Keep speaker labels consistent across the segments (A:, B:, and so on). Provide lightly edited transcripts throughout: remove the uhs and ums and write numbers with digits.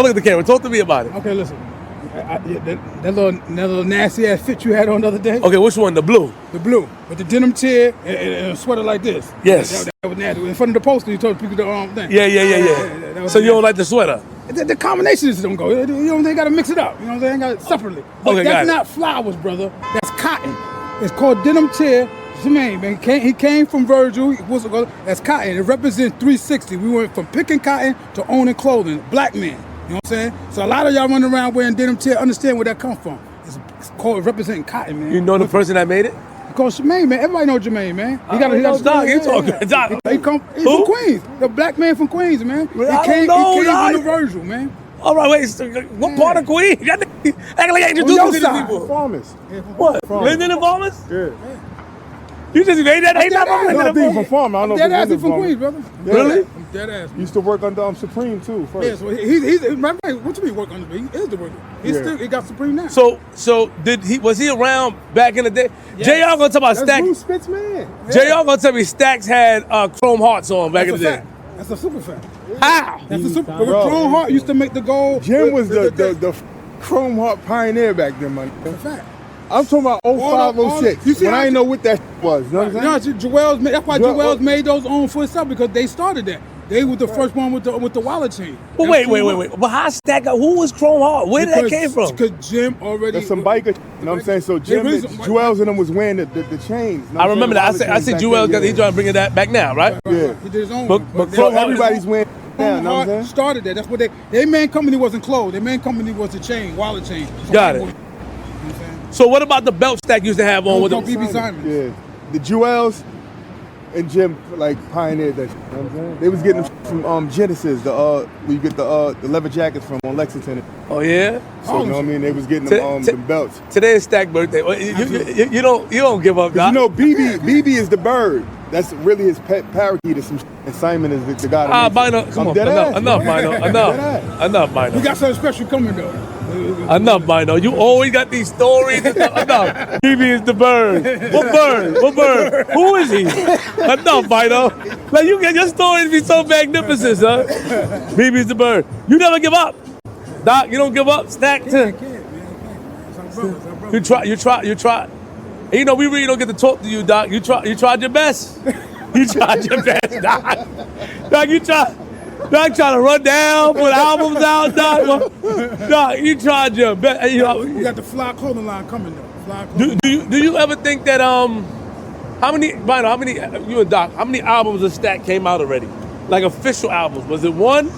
A: look at the camera. Talk to me about it.
B: Okay, listen. That little nasty ass fit you had on the other day.
A: Okay, which one? The blue.
B: The blue with the denim tear and a sweater like this.
A: Yes.
B: That was nasty. In front of the poster, you told people the thing.
A: Yeah. So you don't like the sweater?
B: The combinations don't go. You know, they gotta mix it up. You know what I'm saying? Got it separately. But
A: okay,
B: that's not flowers, brother. That's cotton. It's called denim tear. Jermaine, man, he came from Virgil. That's cotton. It represents 360. We went from picking cotton to owning clothing. Black men. You know what I'm saying? So a lot of y'all running around wearing denim tear. Understand where that comes from? It's called representing cotton, man.
A: You know the person that made it?
B: Because Jermaine, man, everybody know Jermaine, man.
A: He got Doc. He's
B: from Queens. The black man from Queens, man. He came from Virgil, man.
A: All right, wait. So what part of Queens? Acting like I introduced you to these people.
C: Farmers.
A: What? Linden and Farmers?
C: Yeah.
A: You just made that? Ain't that from Linden and Farmers?
C: From Farmers. I don't know.
B: Dead ass from Queens, brother.
A: Really?
B: I'm dead ass.
C: Used to work under Supreme too. First.
B: Yeah, so he's what you mean work under me? He is the worker. He got Supreme now.
A: So was he around back in the day?
B: Yeah.
A: JR gonna talk about Stack.
C: That's Bruce Spitz, man.
A: JR gonna tell me Stacks had chrome hearts on back in the day.
B: That's a super fact.
A: How?
B: That's a super. But Chrome Heart used to make the gold.
C: Jim was the Chrome Heart pioneer back then, man.
B: That's a fact.
C: I'm talking about 05, 06.
B: You see
C: when I didn't know what that was. You know what I'm saying?
B: That's why Joel's made those own for itself, because they started that. They were the first one with the wallet chain.
A: But wait. But how Stack? Who was Chrome Heart? Where did that came from?
B: Because Jim already.
C: That's some biker. You know what I'm saying? So Joel's and them was wearing the chains. You know
A: I remember that. I see Joel because he's trying to bring that back now, right?
C: Yeah.
B: He did his own.
A: But
C: So everybody's wearing.
B: Chrome Heart started that. That's what their main company wasn't clothes. Their main company was the chain, wallet chain.
A: Got it. So what about the belt Stack used to have on with the
B: BB Simon?
C: Yeah, the Jewels and Jim like pioneered that. You know what I'm saying? They was getting them from Genesis, where you get the leather jackets from on Lexington.
A: Oh yeah.
C: So you know what I mean? They was getting them belts.
A: Today is Stack's birthday. You don't give up, Doc.
C: You know, BB is the bird. That's really his pet parakeet or some shit. And Simon is the guy that
A: Bynoe, come on, enough, Bynoe. Enough, Bynoe.
B: We got something special coming though.
A: Enough, Bynoe. You always got these stories. Enough. BB is the bird. What bird? What bird? Who is he? Enough, Bynoe. Like you get your stories be so magnificent, huh? BB is the bird. You never give up, Doc. You don't give up. Stack to. You try. And you know, we really don't get to talk to you, Doc. You tried your best. You tried your best, Doc. Doc, Doc trying to run down, put albums out, Doc. Doc, you tried your best. You know,
B: we got the Fly clothing line coming though.
A: Do you ever think that how many you and Doc, how many albums of Stack came out already? Like official albums? Was it 1, 2?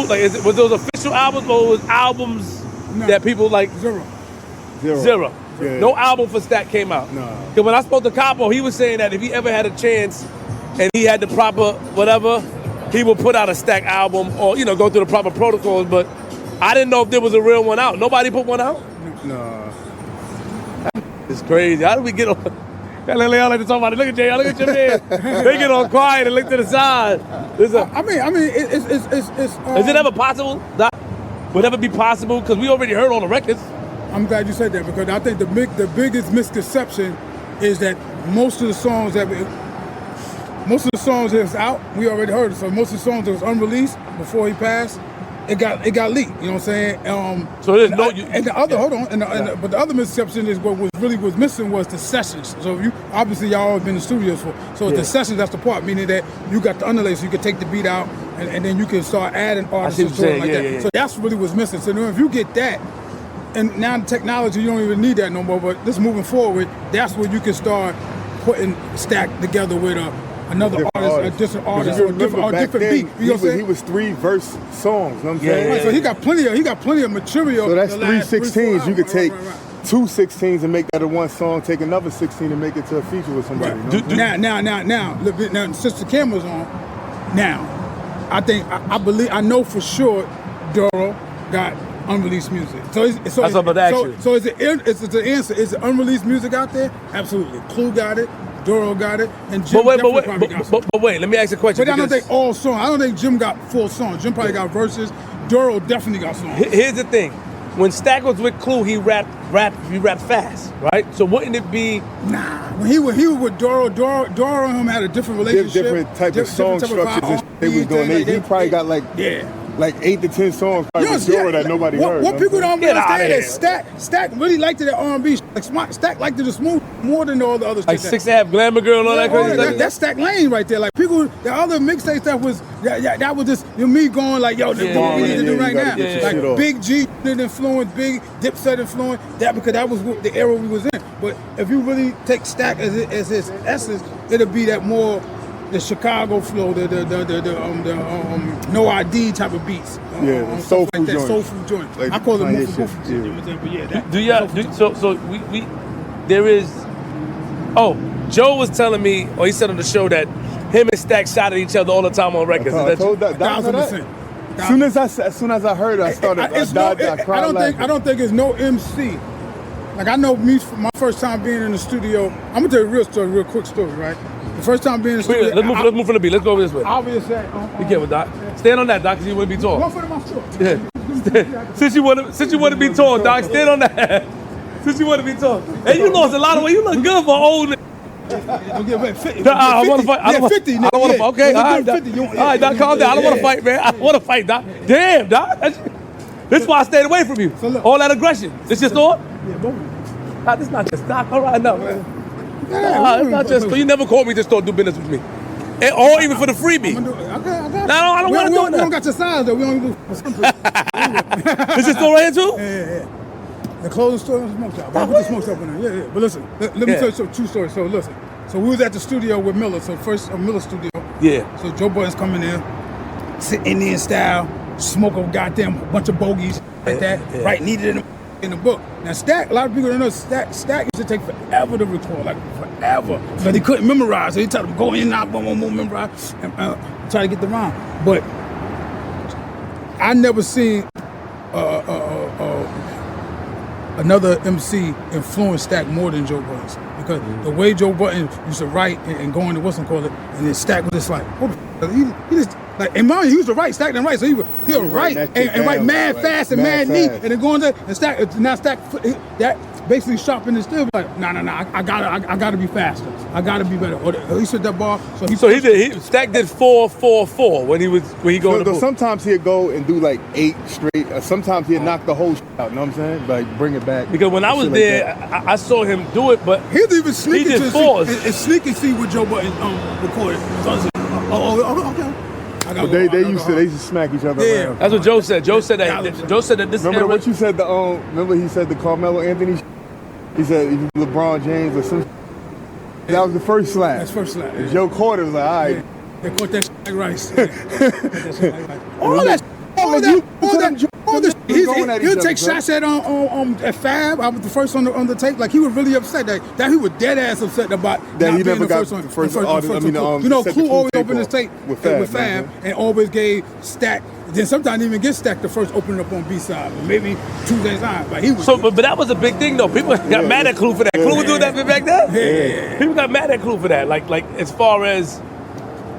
A: Like was those official albums or was albums that people like? Zero.
C: Yeah.
A: No album for Stack came out.
C: No.
A: Because when I spoke to Capo, he was saying that if he ever had a chance and he had the proper whatever, he would put out a Stack album or, go through the proper protocols. But I didn't know if there was a real one out. Nobody put one out?
C: No.
A: It's crazy. How did we get on? Y'all like to talk about it. Look at JR. Look at your man. They get on quiet and look to the side. It's is it ever possible? That would ever be possible? Because we already heard on the records.
B: I'm glad you said that, because I think the biggest misconception is that most of the songs that's out, we already heard it. So most of the songs that was unreleased before he passed, it got leaked. You know what I'm saying?
A: So there's no.
B: But the other misconception is what was missing was the sessions. So obviously y'all always been in the studios for. So the sessions, that's the part, meaning that you got the underlay, so you can take the beat out and then you can start adding artists and stuff like that. Yeah. So that's really what's missing. So if you get that. And now the technology, you don't even need that no more. But this moving forward, that's where you can start putting Stack together with another artist, a different artist, or a different beat. You know what I'm saying?
C: He was 3 verse songs. You know what I'm saying?
B: Right, so he got plenty of material.
C: So that's 3 16s. You could take 2 16s and make that a one song. Take another 16 and make it to a feature with somebody.
B: Right. You know now, since the camera's on, now I know for sure Doro got unreleased music. So is it the answer? Is it unreleased music out there? Absolutely. Clue got it, Doro got it, and Jim
A: but wait, let me ask a question.
B: But I don't think all songs. I don't think Jim got full songs. Jim probably got verses. Doro definitely got songs.
A: Here's the thing. When Stack was with Clue, he rapped fast, right? So wouldn't it be?
B: Nah. When he was with Doro and him had a different relationship.
C: Different type of song structures they was doing. He probably got like like 8 to 10 songs by Majora that nobody heard.
B: What people don't
A: Get outta
B: understand
A: here.
B: is Stack really liked it at R&B. Like Stack liked it smooth more than all the other
A: Like
B: shit.
A: 6.5 Glamour Girl and all that crazy stuff.
B: That's Stack Lane right there. Like people, the other mixtape stuff was that was just me going like, yo, this is what we need to do right now. Like Big G influence, Big Dipset influence. That because that was the era we was in. But if you really take Stack as his essence, it'll be that more the Chicago flow, the no ID type of beats.
C: The soul food joint.
B: Soul food joint.
C: Like
B: I call it
C: Kanye
B: more
C: shit.
B: goofy shit. You know what I'm saying? But yeah, that.
A: Do y'all? So we there is. Oh, Joe was telling me, or he said on the show that him and Stack shot at each other all the time on records.
C: I told that.
B: 1,000%.
C: As soon as I heard it, I started.
B: I don't think it's no MC. Like I know me, my first time being in the studio. I'm gonna tell you a real story, real quick story, right? The first time being in the studio.
A: Let's move from the beat. Let's go over this way.
B: Obviously,
A: Be careful, Doc. Stand on that, Doc, because you wouldn't be tall.
B: Go for my story.
A: Yeah. Since you want to be tall, Doc, stand on that. Since you want to be tall. Hey, you lost a lot of weight. You look good for old. I want to fight. I don't want to fight. Okay, all right, Doc. All right, Doc, calm down. I don't want to fight, man. I want to fight, Doc. Damn, Doc. This is why I stayed away from you. All that aggression. This your store?
B: Yeah, both.
A: Doc, this is not just Doc. All right, no, man. It's not just. You never called me to start do business with me, or even for the freebie. I don't want to do it.
B: We don't got your size though. We don't do.
A: This is store right here too.
B: Yeah. The clothing store and smoke shop. I put the smoke shop in there. Yeah. But listen, let me tell you some true story. So listen. So we was at the studio with Miller. So first Miller studio.
A: Yeah.
B: So Joe Budden's coming in, sit Indian style, smoke a goddamn bunch of bogeys like that.
A: Yeah.
B: Right, needed in the book. Now Stack, a lot of people don't know Stack used to take forever to record, like forever. But he couldn't memorize, so he told him go in and out, boom, memorize, and try to get the rhyme. But I never seen another MC influence Stack more than Joe Budden. Because the way Joe Budden used to write and go into what's called it, and then Stack was just like, what the f-? He just, like, in mind, he used to write, Stack didn't write, so he would write and write mad fast and mad neat, and then go into and Stack. Now Stack that basically sharpened his still like, nah, I gotta be faster, I gotta be better. Or he said that bar,
A: Stack did 4-4-4 when he go.
C: So sometimes he'd go and do like 8 straight. Sometimes he'd knock the whole shit out. You know what I'm saying? Like bring it back.
A: Because when I was there, I saw him do it, but
B: he'd even sneak
A: he did fours
B: and sneak and see what Joe Budden recorded. So I was okay.
C: They used to smack each other around.
A: That's what Joe said. Joe said that this.
C: Remember what you said? Remember he said the Carmelo Anthony. He said LeBron James or some. That was the first slap.
B: That's first slap.
C: And Joe Carter was like, all right.
B: They caught that shit like rice. All that. He'll take shots at Fab. I was the first on the tape. Like he was really upset that he was dead ass upset about
C: that
B: not
C: he
B: being
C: never
B: the
C: got
B: first one.
C: the first.
B: Clue always opened his tape
C: with
B: Fab and always gave Stack. Then sometimes even get Stack the first opening up on B side, maybe Tuesday's on. But he was.
A: But that was a big thing though. People got mad at Clue for that. Clue was doing that back then.
B: Yeah.
A: People got mad at Clue for that. Like as far as.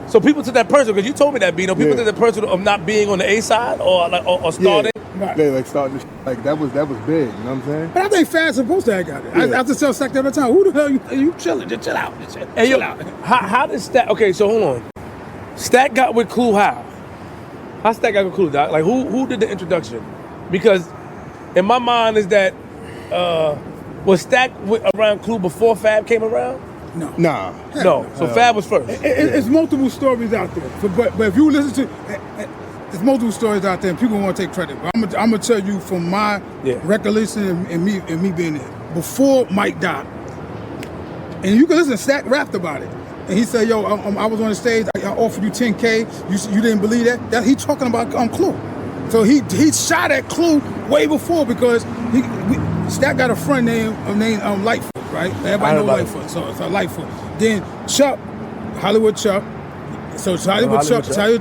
A: So people took that personal, because you told me that, Bynoe. People took that personal of not being on the A side or starting.
C: Yeah, like starting like that was big. You know what I'm saying?
B: But I think Fab's supposed to have got it. I have to tell Stack the other time. Who the hell you chilling? Just chill out. Chill out.
A: How did Stack? Okay, so hold on. Stack got with Clue how? How Stack got with Clue, Doc? Like who did the introduction? Because in my mind is that was Stack around Clue before Fab came around?
B: No.
C: Nah.
A: No. So Fab was first.
B: It's multiple stories out there. But if you listen to, there's multiple stories out there, and people want to take credit. But I'm gonna tell you from my recollection and me being there before Mic Doc, and you can listen. Stack rapped about it, and he said, "Yo, I was on the stage. I offered you 10K. You didn't believe that? That he talking about Clue. So he shot at Clue way before because Stack got a friend named Lightfoot. Right? Everybody know Lightfoot, so it's a Lightfoot. Then Chuck, Hollywood Chuck. So Hollywood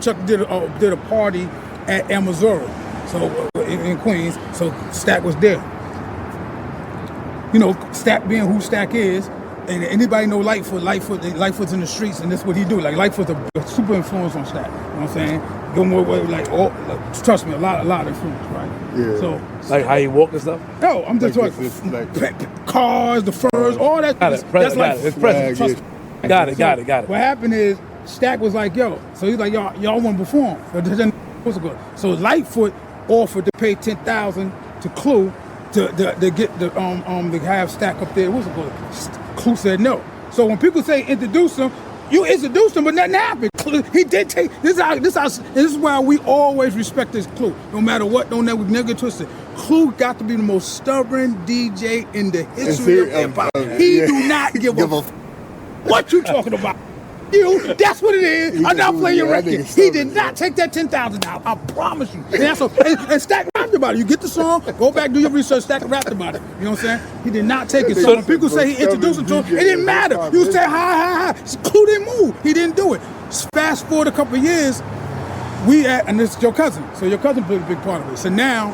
B: Chuck did a party at Amazura, so in Queens. So Stack was there. You know, Stack being who Stack is, and anybody know Lightfoot. Lightfoot's in the streets, and that's what he do. Like Lightfoot's a super influence on Stack. You know what I'm saying? Go more way, trust me, a lot of influence, right?
C: Yeah.
B: So
A: like how he walk and stuff.
B: No, I'm just talking cars, the furs, all that.
A: Got it.
B: That's like
A: it's present.
B: trust me. Got it.
A: What
B: happened is Stack was like, yo, so he's like, y'all want to perform, but then what's it called? So Lightfoot offered to pay $10,000 to Clue to get the have Stack up there. What's it called? Clue said no. So when people say introduce him, you introduced him, but nothing happened. He did take this is why we always respect this Clue. No matter what, don't never get twisted. Clue got to be the most stubborn DJ in the history of hip hop. He do not give a what you talking about. That's what it is. I'm not playing your record. He did not take that $10,000 out. I promise you. And Stack rapped about it. You get the song, go back, do your research, Stack rapped about it. You know what I'm saying? He did not take it. So when people say he introduced him to him, it didn't matter. You say hi. Clue didn't move. He didn't do it. Fast forward a couple of years, and this is your cousin. So your cousin played a big part of it. So now,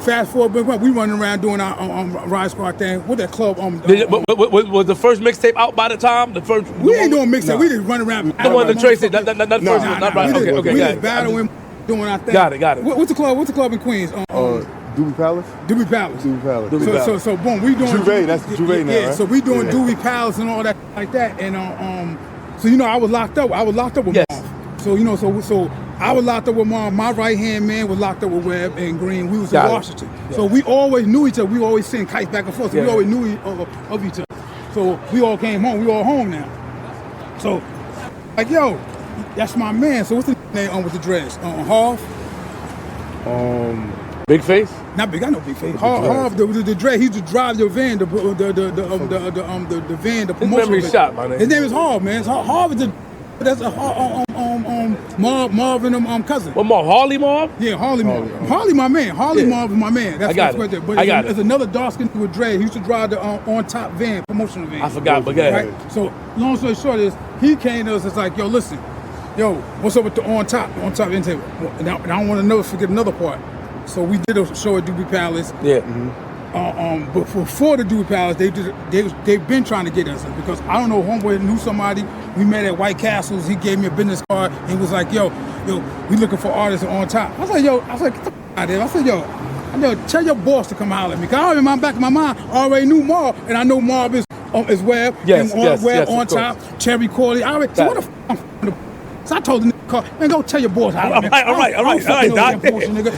B: fast forward, we running around doing our Ride Squad thing. What that club?
A: Was the first mixtape out by the time?
B: We ain't doing mixtape. We just run around.
A: The one that Tracy, not the first one. Not right. Okay.
B: We just battling, doing our thing.
A: Got it.
B: What's the club? What's the club in Queens?
C: Doobie Palace?
B: Doobie Palace. So boom, we doing
C: Juve. That's Juve now, right?
B: So we doing Doobie Palace and all that like that. And so I was locked up. I was locked up with Mom. So so I was locked up with Mom. My right hand man was locked up with Webb and Green. We was in Washington. Yeah. So we always knew each other. We always sent kites back and forth. So we always knew of each other. So we all came home. We all home now. So like yo, that's my man. So what's the name with the dreads? Harv?
A: Big Face?
B: Not big. I know Big Face. Harv, the dread. He used to drive your van, the van, the promotion.
A: His memory shot, my name.
B: His name is Harv, man. Harv is that's a Marv and cousin.
A: What Marv? Harley Marv?
B: Yeah, Harley Marv. Harley, my man. Harley Marv is my man. That's right there. But there's another dark skin with dread. He used to drive the on top van, promotional van.
A: I forgot, but yeah.
B: Right? So long story short is he came to us. It's like, yo, listen, what's up with the on top intake? And I don't want to forget another part. So we did a show at Doobie Palace.
A: Yeah.
B: But before the Doobie Palace, they've been trying to get us because I don't know, homeboy knew somebody. We met at White Castles. He gave me a business card. And he was like, yo, we looking for artists on top. I was like, get the f out of there. I said, tell your boss to come holler at me. Cause I already in my back of my mind, I already knew Marv, and I know Marv is Webb. Webb on top. Cherry Corley. So what the f? So I told the nigga, man, go tell your boss holler at me.
A: All right, Doc.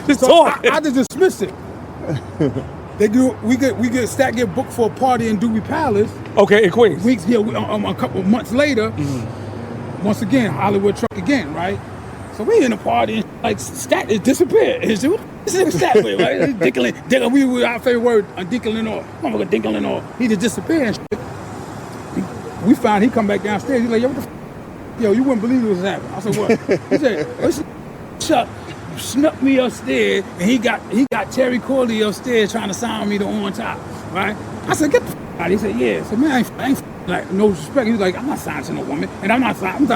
A: Just talk.
B: I just dismissed it. We get Stack get booked for a party in Doobie Palace.
A: Okay, in Queens.
B: A couple of months later, once again, Hollywood truck again, right? So we in a party and like Stack it disappeared. This nigga Stack with, right? Dickling, we were our favorite word, dickling off. Motherfucker dickling off. He just disappeared and shit. We found he come back downstairs. He's like, yo, what the f? Yo, you wouldn't believe it was happening. I said, what? He said, Chuck snuck me upstairs, and he got Terry Corley upstairs trying to sign me to on top, right? I said, get the f out. He said, yeah. I said, man, I ain't like no disrespect. He was like, I'm not signing to no woman, and I'm not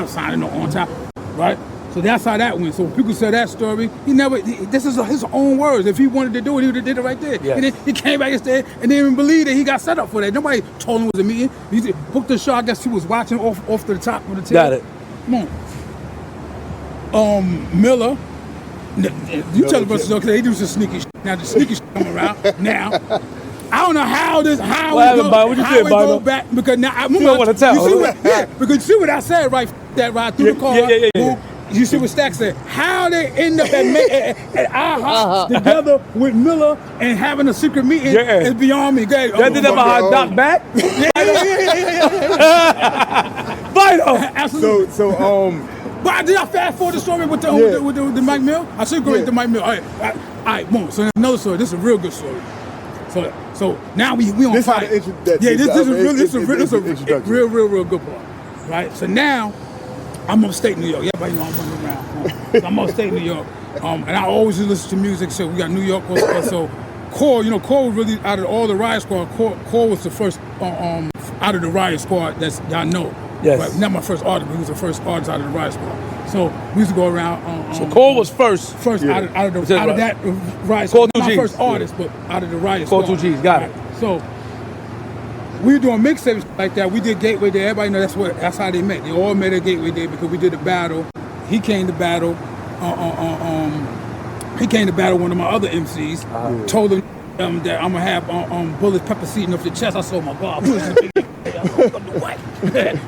B: signing no on top, right? So that's how that went. So when people say that story, this is his own words. If he wanted to do it, he would have did it right there. Yeah. And then he came back instead and didn't even believe that he got set up for that. Nobody told him it was a meeting. He booked the show. I guess he was watching off to the top of the table.
A: Got it.
B: Come on. Miller. You tell the rest of they do some sneaky shit. Now the sneaky shit come around now. I don't know how we go back because now I
A: don't want to tell.
B: Because you see what I said right through the car.
A: Yeah.
B: You see what Stack said? How they end up at our house together with Miller and having a secret meeting is beyond me.
A: Y'all did that behind Doc back? Bynoe.
B: Absolutely.
C: So
B: But did I fast forward the story with the Mike Mill? I should go into the Mike Mill. All right, boom. So another story. This is a real good story. So now we on fire. This is a real good part. Right. So now I'm upstate New York. Everybody know I'm running around. So I'm upstate New York. And I always listen to music. So we got New York. So Core was really out of all the Riot Squad. Core was the first out of the Riot Squad that y'all know.
A: Yes.
B: Right? Not my first artist, but he was the first artist out of the Riot Squad. So we used to go around.
A: So Cole was first.
B: Out of that Riot Squad. Not my first artist, but out of the Riot Squad.
A: Cole 2Gs, got it.
B: So we were doing mixtapes like that. We did Gateway Day. Everybody know that's how they met. They all met at Gateway Day because we did a battle. He came to battle. He came to battle one of my other MCs. Told him that I'm gonna have bullets pepper seeding off the chest. I said, oh my God, who is this big nigga?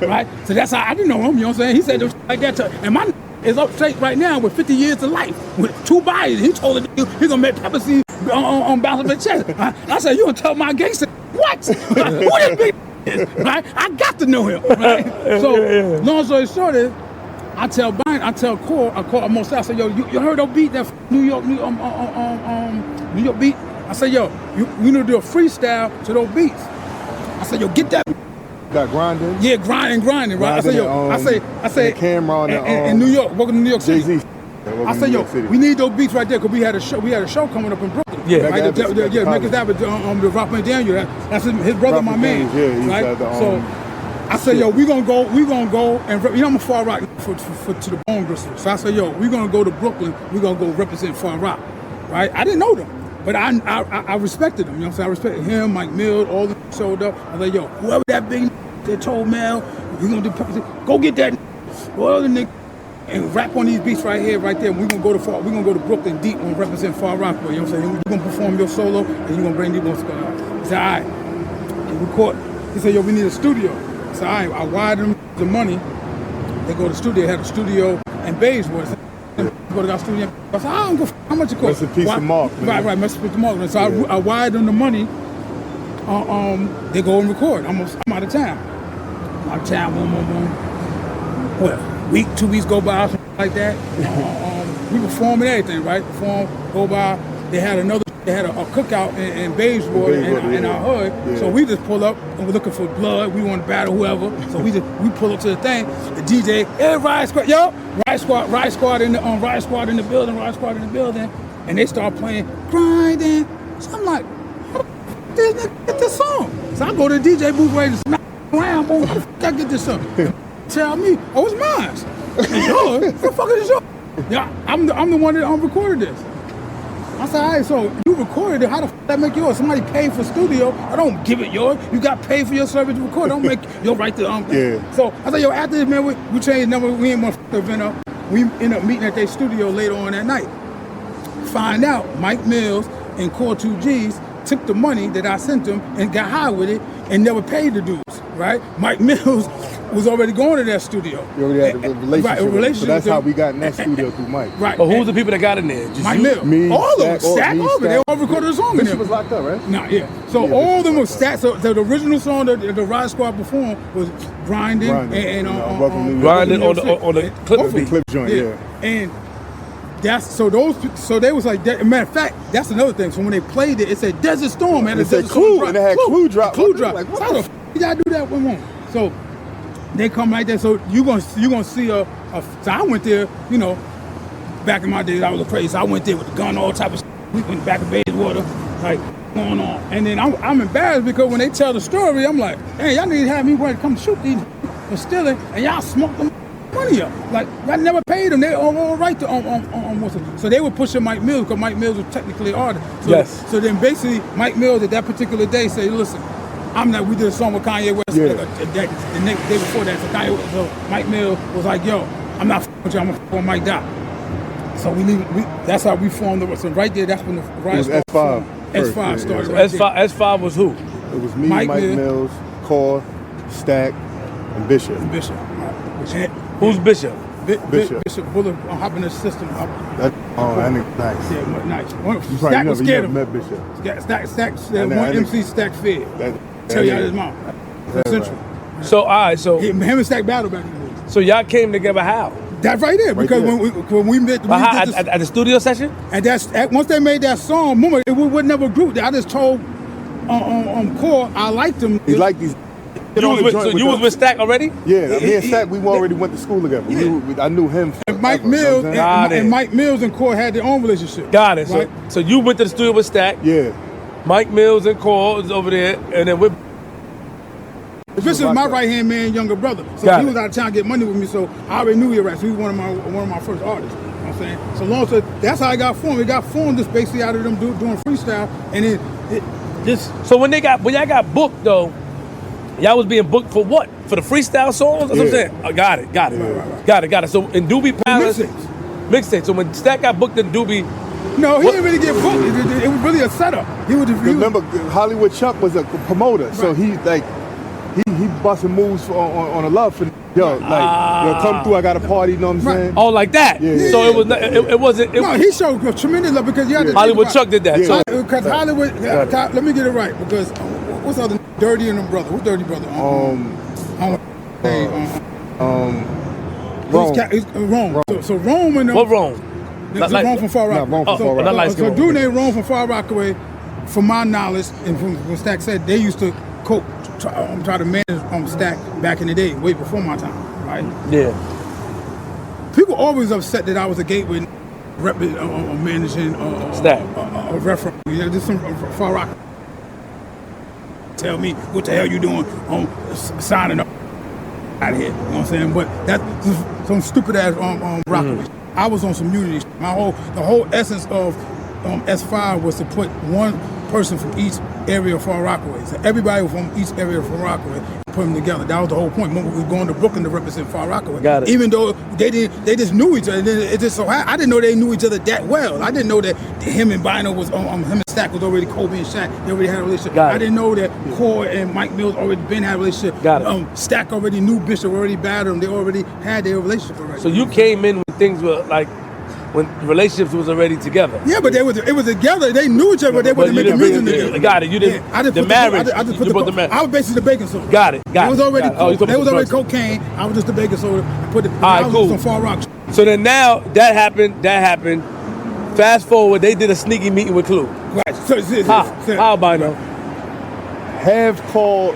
B: Right? So that's how I didn't know him, you know what I'm saying? He said like that to, and my is upstate right now with 50 years of life, with 2 bodies. He told it he gonna make pepper seed on bounce up his chest. I said, you gonna tell my gangster what? Who this big is? Right? I got to know him. Right? So long story short is, I tell Core, I call him most. I said, yo, you heard that beat, that New York beat? I said, yo, we need to do a freestyle to those beats. I said, yo, get that.
C: Got grinding.
B: Yeah, grinding, right? I said, yo, I say,
C: Cameron
B: in New York, welcome to New York City.
C: Jay-Z.
B: I said, yo, we need those beats right there because we had a show coming up in Brooklyn.
A: Yeah,
B: right? Memphis Avenue, the Rockman Daniel. That's his brother, my man.
C: Yeah,
B: right? So I said, yo, we gonna go, and you know I'm a Far Rock to the bone gristle. So I said, yo, we gonna go to Brooklyn. We gonna go represent Far Rock, right? I didn't know them. But I respected him, you know what I'm saying? I respected him, Mike Mills, all the showed up. I was like, yo, whoever that big that told Mel, we gonna do go get that all the nigga and rap on these beats right here, right there. We're gonna go to Brooklyn deep and represent Far Rockaway, you know what I'm saying? You're gonna perform your solo and you're gonna bring these ones to go. He said, all right. And record. He said, yo, we need a studio. I said, all right, I wired them the money. They go to the studio, they had a studio in Bayswater. Go to our studio. I said, I don't go how much it costs.
C: That's a piece of Mark, man.
B: Right, that's a piece of Mark. So I wired them the money. They go and record. I'm out of town. Boom. Well, week, 2 weeks go by, something like that. We performing everything, right? Go by. They had a cookout in Bayswater in our hood. Yeah. So we just pull up and we're looking for blood. We want to battle whoever. So we pull up to the thing. The DJ, hey, Riot Squad, yo, Riot Squad in the building, and they start playing grinding. So I'm like, this nigga get this song. So I go to the DJ booth ready to smack around, boy. How the fuck I get this song? Tell me, oh, it's mine. It's yours? What the fuck is yours? Yeah, I'm the one that recorded this. I said, all right, so you recorded it, how the fuck that make yours? Somebody paid for studio, I don't give it yours. You got paid for your service to record, don't make your right to
C: yeah.
B: So I said, yo, after this, man, we changed number, we ain't want to event up. We ended up meeting at their studio later on that night. Find out Mike Mills and Core 2Gs took the money that I sent them and got high with it and never paid the dues, right? Mike Mills was already going to that studio.
C: You already had a relationship.
B: Right,
C: so that's how we got in that studio through Mike.
B: Right.
A: But who's the people that got in there? Just
B: Mike Mills.
C: Me,
B: all of them. Stack
C: me,
B: over. They all recorded a song in there.
C: She was locked up, right?
B: Nah, yeah. So
C: yeah,
B: all of them were Stack. So the original song that the Riot Squad performed was Grinding and
A: Grinding on the
C: clip joint, yeah.
B: And so they was like that. Matter of fact, that's another thing. So when they played it, it said Desert Storm, man.
C: It said Clue, and it had Clue drop.
B: Clue drop.
C: Like,
B: so how the f*** you gotta do that one? So they come like that. So you gonna see so I went there, you know, back in my days I was crazy. So I went there with the gun, all type of shit. We went back to Bayswater, like going on. And then I'm embarrassed because when they tell the story, I'm like, hey, y'all need to have me ready to come shoot these for stealing, and y'all smoke them money up. Like, y'all never paid them. They all right to so they were pushing Mike Mills because Mike Mills was technically an artist. So,
A: yes.
B: So then basically Mike Mills at that particular day said, listen, we did a song with Kanye West the next day before that. So Mike Mills was like, yo, I'm not f***ing with you, I'm gonna f*** on Mic Doc. So that's how we formed so right there, that's when the Riot Squad
C: S5.
B: S5 started
A: right there. S5 was who?
C: It was me, Mike Mills, Core, Stack, and Bishop.
A: Who's Bishop?
B: Bishop Bullard hopping the system.
C: That nigga nice.
B: Yeah, nice.
C: Stack was scared of him. Met Bishop.
B: Stack one MC Stack fed. Tell y'all his mom. Central.
A: Right. So, all right, so
B: him and Stack battle back in the day.
A: So y'all came together how?
B: That right there, because when we met,
A: at the studio session,
B: and once they made that song, remember it was never a group. I just told Core I liked them.
C: He liked these.
A: You was with Stack already?
C: Yeah, me and Stack, we already went to school together.
B: Yeah.
C: I knew him.
B: And Mike Mills and Mike Mills and Core had their own relationship.
A: Got it.
B: Right?
A: So you went to the studio with Stack.
C: Yeah.
A: Mike Mills and Core was over there, and then with.
B: This is my right-hand man, younger brother. So he was out of town to get money with me, so I already knew he was right. So he was one of my first artists. You know what I'm saying? So long so that's how I got formed. It got formed just basically out of them doing freestyle, and it just.
A: So when y'all got booked though, y'all was being booked for what? For the freestyle songs? That's what I'm saying. Oh, got it.
B: Right.
A: Got it. So in Doobie Palace, mixtape. So when Stack got booked in Doobie.
B: No, he didn't really get booked. It was really a setup.
C: Remember, Hollywood Chuck was a promoter, right. So he busting moves on a love for yo, like yo, come through. I got a party. You know what I'm saying?
A: Oh, like that.
C: Yeah.
A: So it was. It wasn't.
B: No, he showed tremendous love because you had to
A: Hollywood Chuck did that.
C: Yeah.
A: So
B: Because Hollywood, let me get it right. Because what's the other Dirty and them brother? Who's Dirty brother?
C: Rome.
B: Rome. So Rome and them.
A: what wrong?
B: There's Rome from Far Rockaway.
C: Not Rome from Far
A: not light
B: So
A: skin
B: dude named Rome from Far Rockaway, from my knowledge, and from what Stack said, they used to try to manage Stack back in the day, way before my time, right?
A: Yeah.
B: People always upset that I was a gateway managing
A: Stack.
B: a referee. You know, this some Far Rock. Tell me what the hell you doing on signing up out of here? You know what I'm saying? But that's some stupid ass Rockaway. I was on some unity. The whole essence of S5 was to put one person from each area of Far Rockaway. So everybody from each area of Far Rockaway, put them together. That was the whole point. When we were going to Brooklyn to represent Far Rockaway.
A: Got it.
B: Even though they just knew each other. It just so I didn't know they knew each other that well. I didn't know that him and Bynoe was him and Stack was already Kobe and Shaq. They already had a relationship.
A: Got it.
B: I didn't know that Core and Mike Mills already had a relationship.
A: Got it.
B: Stack already knew Bishop, already battled him. They already had their relationship already.
A: So you came in when things were like, when relationships was already together.
B: Yeah, but it was together. They knew each other, but they
A: But
B: wasn't
A: you
B: making
A: didn't
B: music
A: bring-
B: together.
A: got it. You didn't-
B: I just
A: the
B: put
A: marriage,
B: I just
A: you
B: put
A: put the marriage.
B: I was basically the baking soda.
A: Got it.
B: It was already.
A: Oh, you
B: They was already
A: talking-
B: cocaine. I was just the baking soda. I put it.
A: All right,
B: I was
A: cool.
B: just on Far Rock.
A: So then now that happened. Fast forward, they did a sneaky meeting with Clue.
B: Right. So,
A: How Bynoe?
C: Have called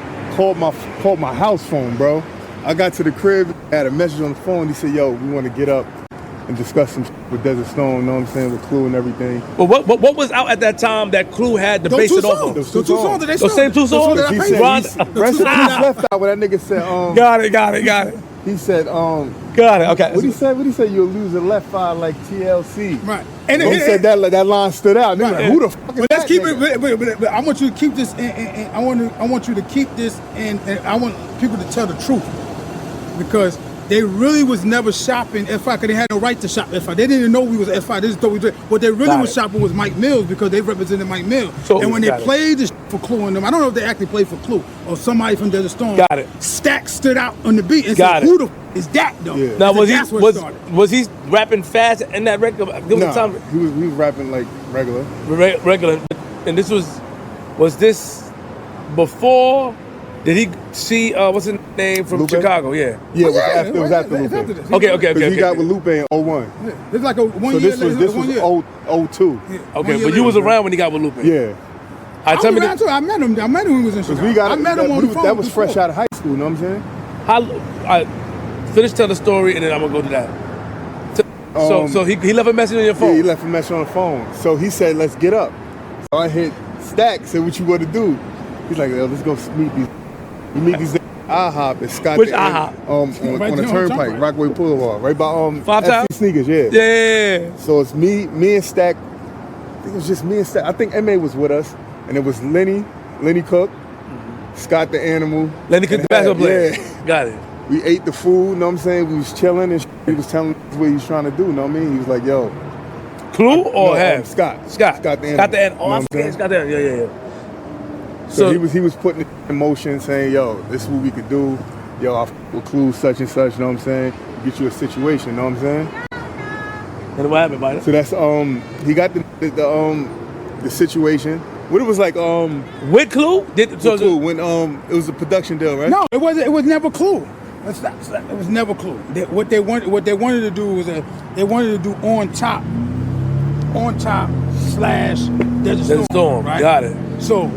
C: my house phone, bro. I got to the crib, had a message on the phone. He said, "Yo, we want to get up and discuss some with Desert Stone." You know what I'm saying, with Clue and everything.
A: But what was out at that time that Clue had to
B: those
A: base
B: two
A: it off
B: songs.
A: of?
B: Those two songs that they
A: Those same two songs?
B: that I
C: He
B: paid
C: said,
B: for.
A: Ron-
C: rest in peace left out where that nigga said,
A: Got it.
C: he said,
A: Got it. Okay.
C: what he said, you'll lose a left eye like TLC.
B: Right.
C: And he said that line stood out. Nigga,
B: Right.
C: who the fuck is
B: But let's
C: that
B: keep
C: nigga?
B: it. But I want you to keep this. I want you to keep this, and I want people to tell the truth, because they really was never shopping F5 because they had no right to shop F5. They didn't even know we was F5. They just thought we did. What they really
A: Got
B: was
A: it.
B: shopping was Mike Mills, because they represented Mike Mills.
A: So,
B: and when they
A: got it.
B: played this for Clue and them, I don't know if they actually played for Clue or somebody from Desert Storm.
A: Got it.
B: Stack stood out on the beat and
A: Got
B: said,
A: it.
B: "Who the is that though?"
C: Yeah.
A: Now
B: And that's where it started.
A: was he rapping fast in that record? There was a
C: Nah,
A: time
C: he was rapping like regular.
A: regular, and this was this before? Did he see what's his name from
C: Lupe?
A: Chicago? Yeah.
C: Yeah, it was after
B: It's
C: Lupe.
B: this.
A: Okay.
C: Because he got with Lupe in 01.
B: It's like a 1
C: So
B: year.
C: this was
B: later, 1 year.
C: 02.
B: Yeah, 1
A: Okay,
B: year
A: but you was
B: later.
A: around when he got with Lupe.
C: Yeah.
A: I
B: I
A: tell me
B: was around too. I met him when he was in
C: Because
B: Chicago.
C: we got
B: I met him on the phone.
C: that was fresh
B: before.
C: out of high school, you know what I'm saying?
A: how. Finish tell the story, and then I'm gonna go to that. So he left a message on your phone.
C: Yeah, he left a message on the phone. So he said, "Let's get up." So I hit Stack, said, "What you want to do?" He's like, "Yo, let's go meet these." You meet these IHOP at Scott.
A: Which IHOP?
C: On
B: Right
C: a
B: there on
C: Turnpike,
B: Turnpike.
C: Rockaway Boulevard, right by
A: Five Town?
C: FC Sneakers, yeah.
A: Yeah.
C: So it's me and Stack. I think it was just me and Stack. I think MA was with us, and it was Lenny Cook, Scott the Animal.
A: Lenny Cook, the
C: and
A: basketball player.
C: Yeah.
A: Got it.
C: We ate the food, you know what I'm saying? We was chilling, and he was telling us what he was trying to do, you know what I mean? He was like, "Yo."
A: Clue or
C: No,
A: have?
C: Scott
A: Scott
C: the Animal.
A: Scott the Animal.
C: You know
A: Oh,
C: what
A: I
C: I'm
A: forget.
C: saying?
A: Scott the Animal. Yeah.
C: So he was putting it in motion, saying, "Yo, this is what we could do. Yo, I with Clue such and such." You know what I'm saying? Get you a situation. You know what I'm saying?
A: And what happened, Bynoe?
C: So that's he got the situation. What it was like
A: With Clue?
C: with Clue when it was a production deal, right?
B: No, it wasn't. It was never Clue. It was never Clue. What they wanted to do was they wanted to do on top / Desert Storm, right?
A: Got it.
B: So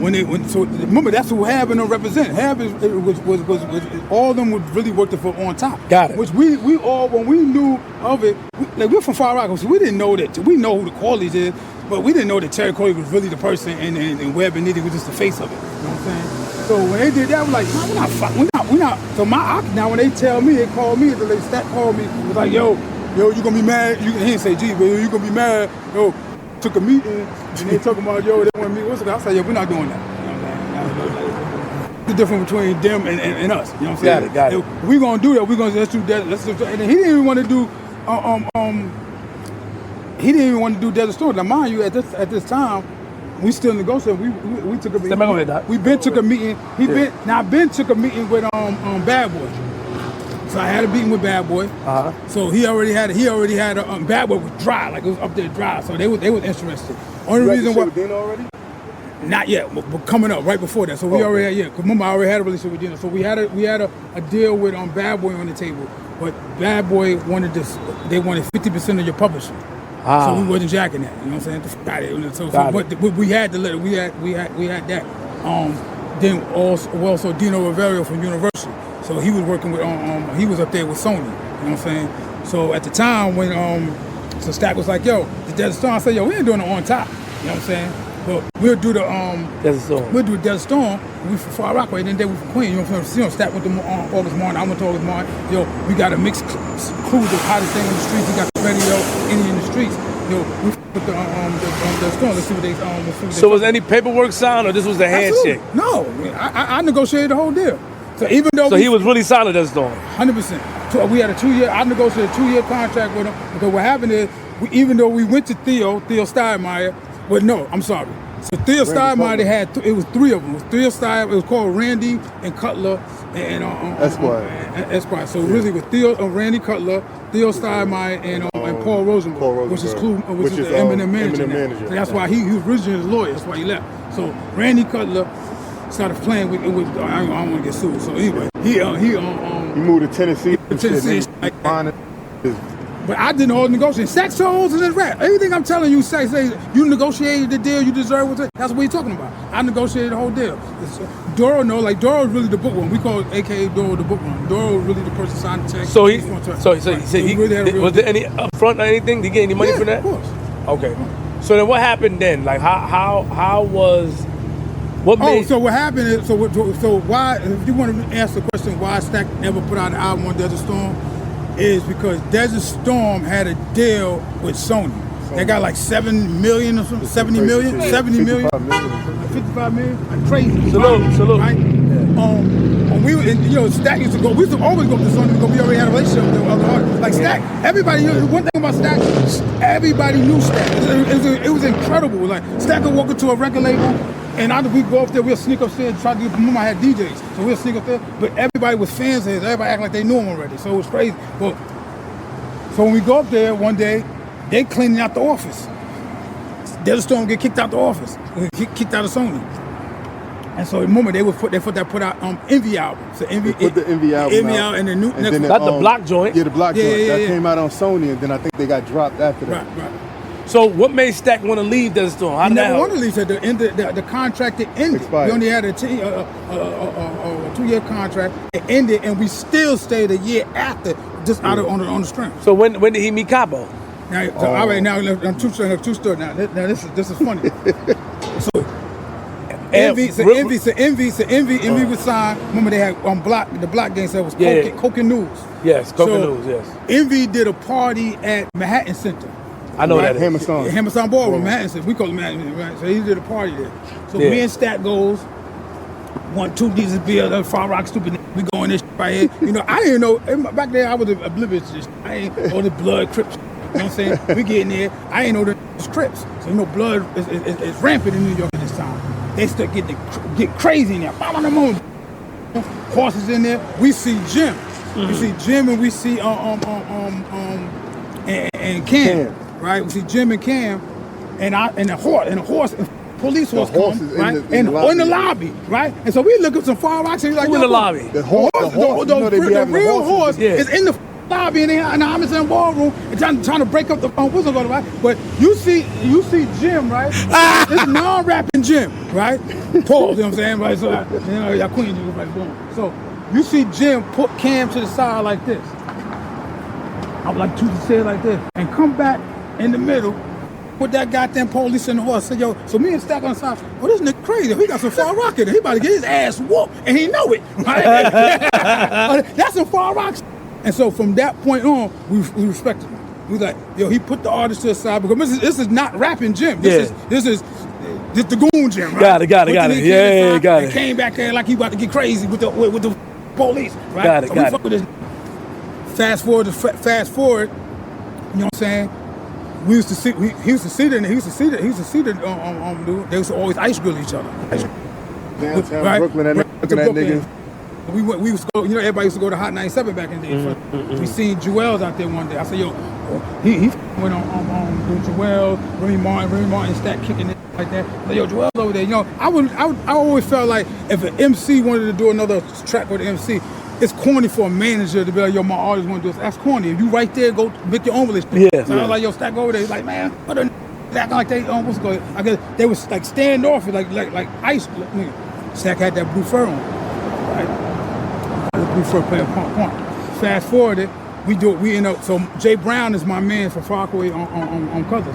B: so remember that's who Hab and them represent. Hab was all of them was really working for On Top.
A: Got it.
B: Which we all when we knew of it, we're from Far Rock, so we didn't know that. We know who the Corleys is, but we didn't know that Terry Corley was really the person, and Webb and Nitty was just the face of it. You know what I'm saying? So when they did that, I was like, "Man, we're not. So now when they tell me, they call me, the Stack called me, it was like, yo, you gonna be mad? He didn't say G, but you gonna be mad? Yo, took a meeting, and they talking about, yo, they want to meet. What's it? I said, yo, we're not doing that. You know what I'm saying? The difference between them and us. You know what I'm saying?
A: Got it.
B: If we gonna do that. We gonna let's do that. And then he didn't even want to do he didn't even want to do Desert Storm. Now mind you, at this time, We still negotiating. We took a meeting.
A: Step back over here, Doc.
B: We Ben took a meeting. Ben took a meeting with Bad Boy. So I had a meeting with Bad Boy. So he already had Bad Boy was dry, like it was up there dry. So they was interested. Only reason why.
C: Dino already?
B: Not yet, but coming up right before that. So we already had, because remember I already had a relationship with Dino. So we had a deal with Bad Boy on the table, but Bad Boy wanted this. They wanted 50% of your publishing. So we wasn't jacking that. You know what I'm saying? But we had to let it. We had that. Then also Dino Rivero from Universal. So he was working with he was up there with Sony. You know what I'm saying? So at the time when so Stack was like, yo, the Desert Storm. I said, yo, we ain't doing it on top. You know what I'm saying? But we'll do the
A: Desert Storm.
B: We'll do Desert Storm. We from Far Rockaway, then they were from Queen. You know what I'm saying? Stack went to August Martin. I went to August Martin. Yo, we got a mixed crew of hottest thing on the streets. We got the radio, any in the streets. Yo, we put the Storm. Let's see what they
A: So was any paperwork signed, or this was the handshake?
B: Absolutely. No, I negotiated the whole deal. So even though
A: he was really solid as Storm.
B: 100%. So we had a 2-year. I negotiated a 2-year contract with him because what happened is, even though we went to Theo Steinmeier, but no, I'm sorry. So Theo Steinmeier, it was 3 of them. It was Theo Steinmeier. It was called Randy and Cutler and Esquire. So really, with Randy Cutler, Theo Steinmeier, and Paul Rosenberg, which is the Eminem manager. So that's why he was originally a lawyer. That's why he left. So Randy Cutler started playing with. I don't want to get sued. So anyway, he
C: moved to Tennessee.
B: But I didn't hold negotiation. Sex holes and this rap. Everything I'm telling you, say you negotiated the deal, you deserve it. That's what you're talking about. I negotiated the whole deal. Doro Doro's really the book one. We call it AKA Doro the book one. Doro really the person signed the check.
A: So was there any upfront or anything? Did he get any money for that?
B: Of course.
A: Okay. So then what happened then? Like how was what made?
B: So what happened is so why, if you want to answer the question why Stack never put out an album on Desert Storm, is because Desert Storm had a deal with Sony. They got like 7 million or something, 70 million, 70 million, 55 million, like crazy.
A: Salute.
B: Right? When we Stack used to go, we used to always go to Sony because we already had a relationship with the other artists. Like Stack, everybody, one thing about Stack, everybody knew Stack. It was incredible. Like Stack would walk into a record label, and we go up there, we'll sneak upstairs and try to get, remember I had DJs, so we'll sneak up there, but everybody was fans of his, everybody acted like they knew him already, so it was crazy. But so when we go up there one day, they cleaning out the office. Desert Storm get kicked out the office, kicked out of Sony. And so remember they put out Envy album. So Envy
C: put the Envy album
B: out and the new
C: and
B: next
C: then
A: not the block joint.
C: Yeah, the block joint. That came out on Sony, and then I think they got dropped after that.
B: Right.
A: So what made Stack want to leave Desert Storm?
B: He never wanted to leave. The contract that ended.
C: Expired.
B: We only had a 2-year contract. It ended, and we still stayed a year after, just out of on the strength.
A: So when did he meet Capo?
B: Now, all right, now I'm two stories. Now this is funny. So Envy was signed. Remember they had the block gang said it was Coke and News.
A: Yes, Coke and News. Yes.
B: Envy did a party at Manhattan Center.
A: I know that.
B: Hammerstein Ballroom, Manhattan Center. We call it Manhattan, right? So he did a party there. So me and Stack goes, 1-2 Jesus beer, the Far Rock stupid. We going this right here. I didn't know back there. I was oblivious to this. I ain't all the blood Crips. You know what I'm saying? We get in there. I ain't know the Crips. So blood is rampant in New York at this time. They start get crazy in there. Horses in there. We see Jim. We see Jim and we see and Cam. Right, we see Jim and Cam, and a horse, police horse come, right, in the lobby, right, and so we look at some Far Rocks and he's like,
A: in the lobby,
B: the real horse is in the lobby in the Hammerstein Ballroom and trying to break up the whistle, right? But you see Jim, right? This non-rapping Jim, right? Pause, you know what I'm saying, right? So y'all Queen, right? Boom. So you see Jim put Cam to the side like this. I'm like to say like this, and come back in the middle with that goddamn police and the horse. Said, yo, so me and Stack on the side, oh, this nigga crazy. He got some Far Rock in it. He about to get his ass whooped, and he know it. Right? That's some Far Rock. And so from that point on, we respected him. We was like, yo, he put the artist to the side because this is not rapping Jim. This is the goon Jim. Right?
A: Got it. Yeah, got it.
B: Came back there like he about to get crazy with the police. Right?
A: Got it.
B: So we fuck with this. Fast forward. You know what I'm saying? he used to see the dude. They used to always ice grill each other.
C: Downtown
B: Right?
C: Brooklyn, and looking at niggas.
B: We used to go, you know, everybody used to go to Hot 97 back in the day. We seen Joel's out there one day. I said, yo, he went on doing Joel, Remy Martin Stack kicking it like that. I said, yo, Joel's over there. You know, I always felt like if an MC wanted to do another track with an MC, it's corny for a manager to be like, yo, my artist want to do this. That's corny. If you right there, go make your own list.
A: Yeah.
B: So I was like, yo, Stack over there. He's like, man, what the acting like they what's going? I guess they was like standoff, like ice. Nigga. Stack had that blue fur on, right? Blue fur playing point. Fast forward it, we end up. So Jay Brown is my man from Farquhar on Cousin.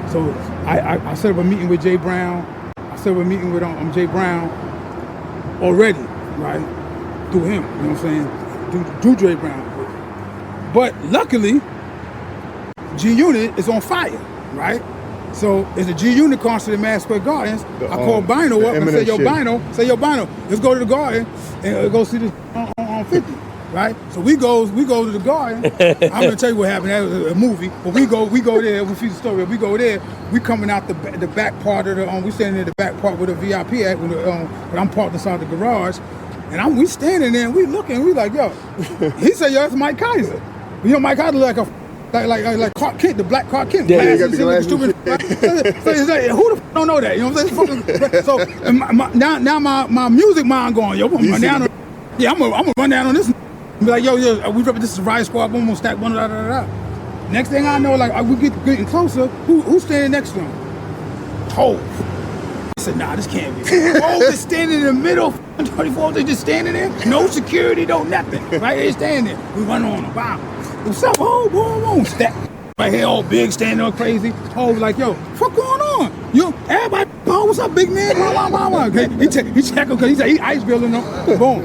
B: So I set up a meeting with Jay Brown. I set up a meeting with Jay Brown already, right? Through him, you know what I'm saying? Through Jay Brown. But luckily, G Unit is on fire, right? So it's a G Unit concert in Madison Square Gardens. I called Bynoe up and said, yo, Bynoe, let's go to the Garden and go see this on 50, right? So we go to the Garden. I'm gonna tell you what happened. That was a movie, but we go there. We'll see the story. We go there. We coming out the back part of the. We standing in the back part with a VIP act. When I'm parked inside the garage, and we standing there and we looking. We like, yo. He said, yo, that's Mike Kaiser. You know, Mike Kaiser like Clark Kent, the black Clark Kent.
A: Yeah,
B: glasses,
C: he got the
B: stupid. So he's like, who the f don't know that? You know what I'm saying? So now my music mind going, yo, I'm gonna run down on, I'm gonna run down on this. Be like, yo, we repping this is Riot Squad, boom, stack one, da da da. Next thing I know, like we getting closer. Who's standing next to him? Hove. I said, nah, this can't be. Hove is standing in the middle. 24, they just standing there. No security, no nothing. Right, they standing there. We run on them. Wow. What's up, Hove? Boom, stack. Right here, all big, standing all crazy. Hove like, yo, what's going on? You, everybody, oh, what's up, big man? Okay, he check him because he said he ice grilling them. Boom.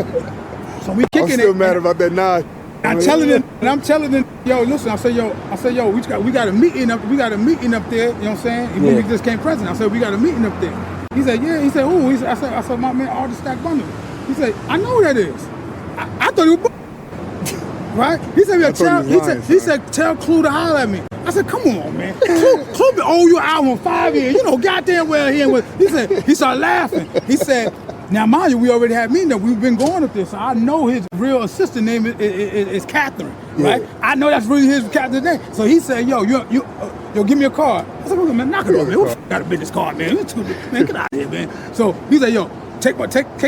B: So we kicking it.
C: I'm still mad about that nod.
B: I'm telling them, yo, listen. I said, yo, we got a meeting up. We got a meeting up there. You know what I'm saying? We just came present. I said, we got a meeting up there. He said, yeah. He said, who? I said, my man, all the StackBundles. He said, I know who that is. I thought he was. Right? He said, tell Clue to holler at me. I said, come on, man. Clue been owe you an album 5 years. You know, goddamn well he he started laughing. He said, now mind you, we already had meeting up. We've been going up there, so I know his real assistant name is Catherine, right? Yeah. I know that's really his Catherine's name. So he said, yo, give me a card. I said, man, knock it off, man. Who got a business card, man? Man, get out of here, man. So he said, yo, take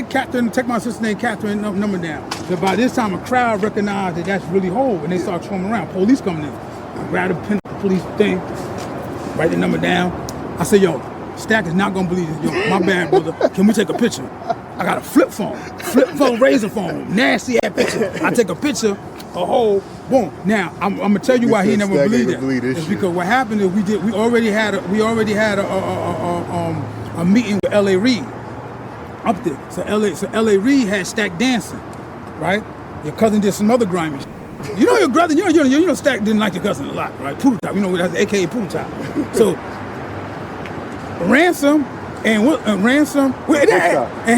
B: Catherine, take my sister named Catherine number down. So by this time, a crowd recognized that that's really Hove, and they start swarming around. Police coming in. I grabbed the pin, the police thing, write the number down. I said, yo, Stack is not gonna believe this. Yo, my bad, brother. Can we take a picture? I got a flip phone, razor phone, nasty ass picture. I take a picture, a hole, boom. Now I'm gonna tell you why he never believed that. It's because what happened is we already had a meeting with L.A. Reid up there. So L.A. Reid had Stack dancing, right? Your cousin did some other grimy shit. You know your brother, you know Stack didn't like your cousin a lot, right? Poodle Top, you know that's AKA Poodle Top. So Ransom and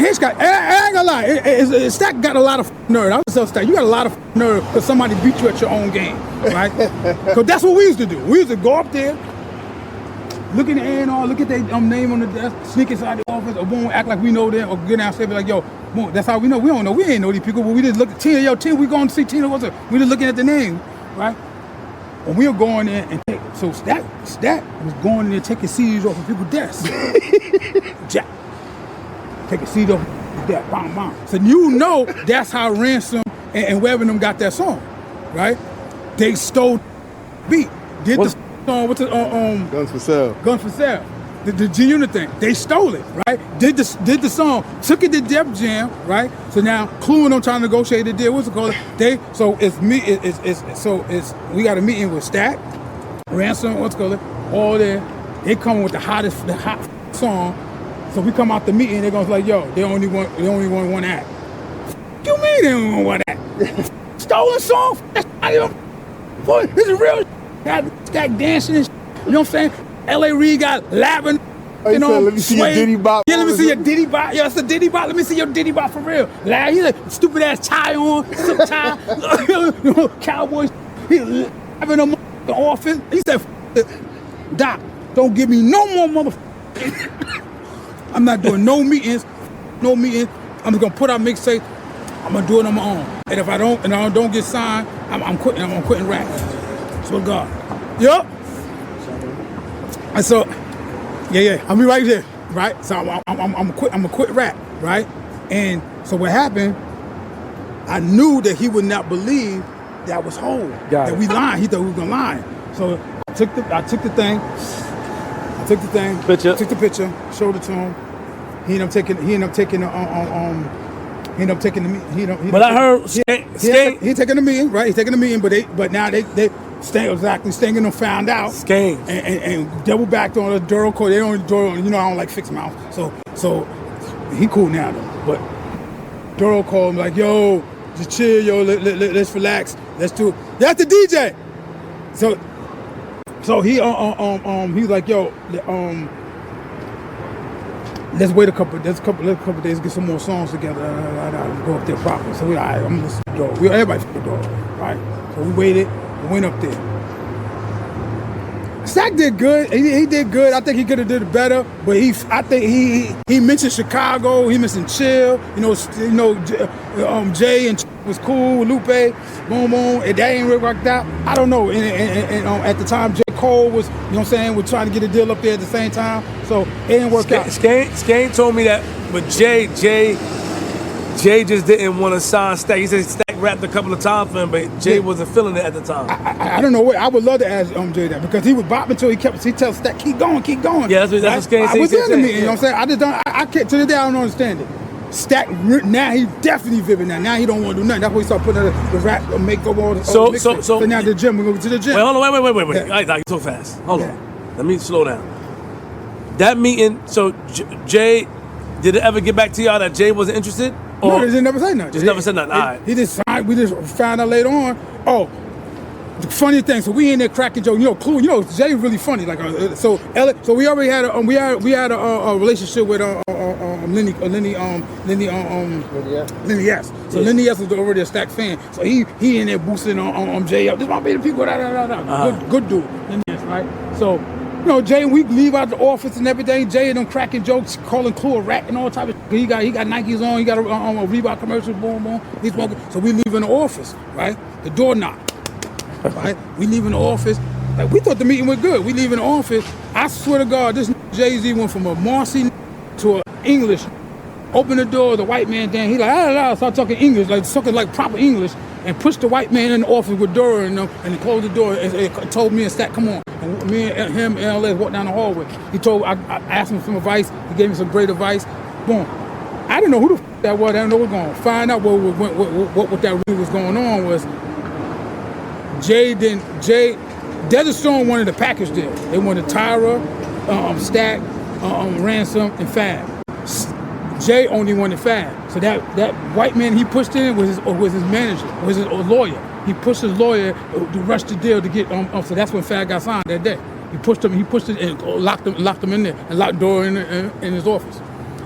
B: Hitchcock. I ain't gonna lie, Stack got a lot of nerve. I was tell Stack, you got a lot of nerve because somebody beat you at your own game, right? Because that's what we used to do. We used to go up there, look in the A&R, look at their name on the desk, sneak inside the office, or boom, act like we know them, or get downstairs, be like, yo, boom, that's how we know. We don't know. We ain't know these people, but we just look at Tina. Yo, Tina, we going to see Tina. What's up? We just looking at the name, right? And we were going there and so Stack was going in there taking CDs off of people's desks. Jack, taking CDs off of people's desks, bam, bam. So you know that's how Ransom and Webb and them got that song, right? They stole beat, did the song, what's it,
C: Guns for Sale.
B: Guns for Sale. The G-Unit thing, they stole it, right? Did the song, took it to Def Jam, right? So now Clue and them trying to negotiate the deal. What's it called? We got a meeting with Stack, Ransom, what's it called? All there. They come with the hot song. So we come out the meeting, they're gonna like, yo, they only want one act. You mean they only want one act? Stolen song? That's not even. Boy, this is real. Got Stack dancing and shit. You know what I'm saying? L.A. Reid got lavender,
C: let me see your Diddy Bop.
B: Yeah, let me see your Diddy Bop. Yo, it's a Diddy Bop. Let me see your Diddy Bop for real. He had a stupid ass tie on, silk tie, cowboy. He having them in the office. He said, Doc, don't give me no more mother. I'm not doing no meetings. I'm just gonna put out mixtape. I'm gonna do it on my own. And if I don't get signed, I'm quitting. I'm quitting rap. So God. Yup. And so, yeah. I'll be right there, right? So I'm gonna quit rap, right? And so what happened? I knew that he would not believe that was whole. That we lying. He thought we was gonna lie. So I took the thing. Took the picture, showed it to him. He ended up taking the
A: But I heard
B: he taking the meeting, right? He's taking the meeting, but now they Stinging them found out.
A: Skanks.
B: And double backed on the Duro code. They don't I don't like fixed mouth. So he cool now though. But Duro called him like, yo, just chill, yo, let's relax. Let's do it. That's the DJ. So he he's like, yo, let's wait a couple days, get some more songs together, go up there proper. So we all right, I'm listening to Dog. Everybody for Dog, right? So we waited, we went up there. Stack did good. He did good. I think he could have did it better, but I think he mentioned Chicago. He mentioned Chill. Jay and was cool. Lupe, boom. And that ain't really worked out. I don't know. And at the time, J. Cole was, was trying to get a deal up there at the same time. So it didn't work out.
A: Skane told me that, but Jay just didn't want to sign Stack. He said Stack rapped a couple of times for him, but Jay wasn't feeling it at the time.
B: I don't know what. I would love to ask Jay that because he was bopping until he tells Stack, keep going.
A: Yeah, that's what Skane said.
B: I was in the meeting, you know what I'm saying? I just don't. I can't. To this day, I don't understand it. Stack now he definitely vivid now. Now he don't want to do nothing. That's why he started putting the rap makeup on. So now the gym. We go to the gym.
A: Wait, hold on. Wait.
B: Yeah.
A: All right, Doc, you're so fast. Hold on. Let me slow down. That meeting. So Jay, did it ever get back to y'all that Jay wasn't interested?
B: No, they never say nothing.
A: Just never said nothing. All right.
B: He just signed. We just found out later on. Oh, the funny thing. So we in there cracking joke. Clue. Jay really funny. Like so we already had a relationship with Lenny S. So Lenny S was already a Stack fan. So he in there boosting on Jay up. This might be the people. Good dude. Lenny S, right? So. Jay, we leave out the office and everything. Jay and them cracking jokes, calling Clue a rat and all type of shit. He got Nikes on, he got a Reebok commercial, boom. He's smoking. So we leave in the office, right? The door knocked, right? We leave in the office. Like, we thought the meeting was good. We leave in the office. I swear to God, this Jay-Z went from a Marcy to an English. Open the door, the white man down. He like, start talking English, talking like proper English, and pushed the white man in the office with Dora and closed the door and told me and Stack, come on. And me and him and LS walked down the hallway. I asked him some advice. He gave me some great advice. Boom. I didn't know who the that was. I didn't know what was going on. Find out what that really was going on was Desert Storm wanted a package deal. They wanted Tyra, Stack, Ransom, and Fab. Jay only wanted Fab. So that white man he pushed in was his manager, was his lawyer. He pushed his lawyer to rush the deal to get so that's when Fab got signed that day. He pushed him and locked him in there and locked the door in his office.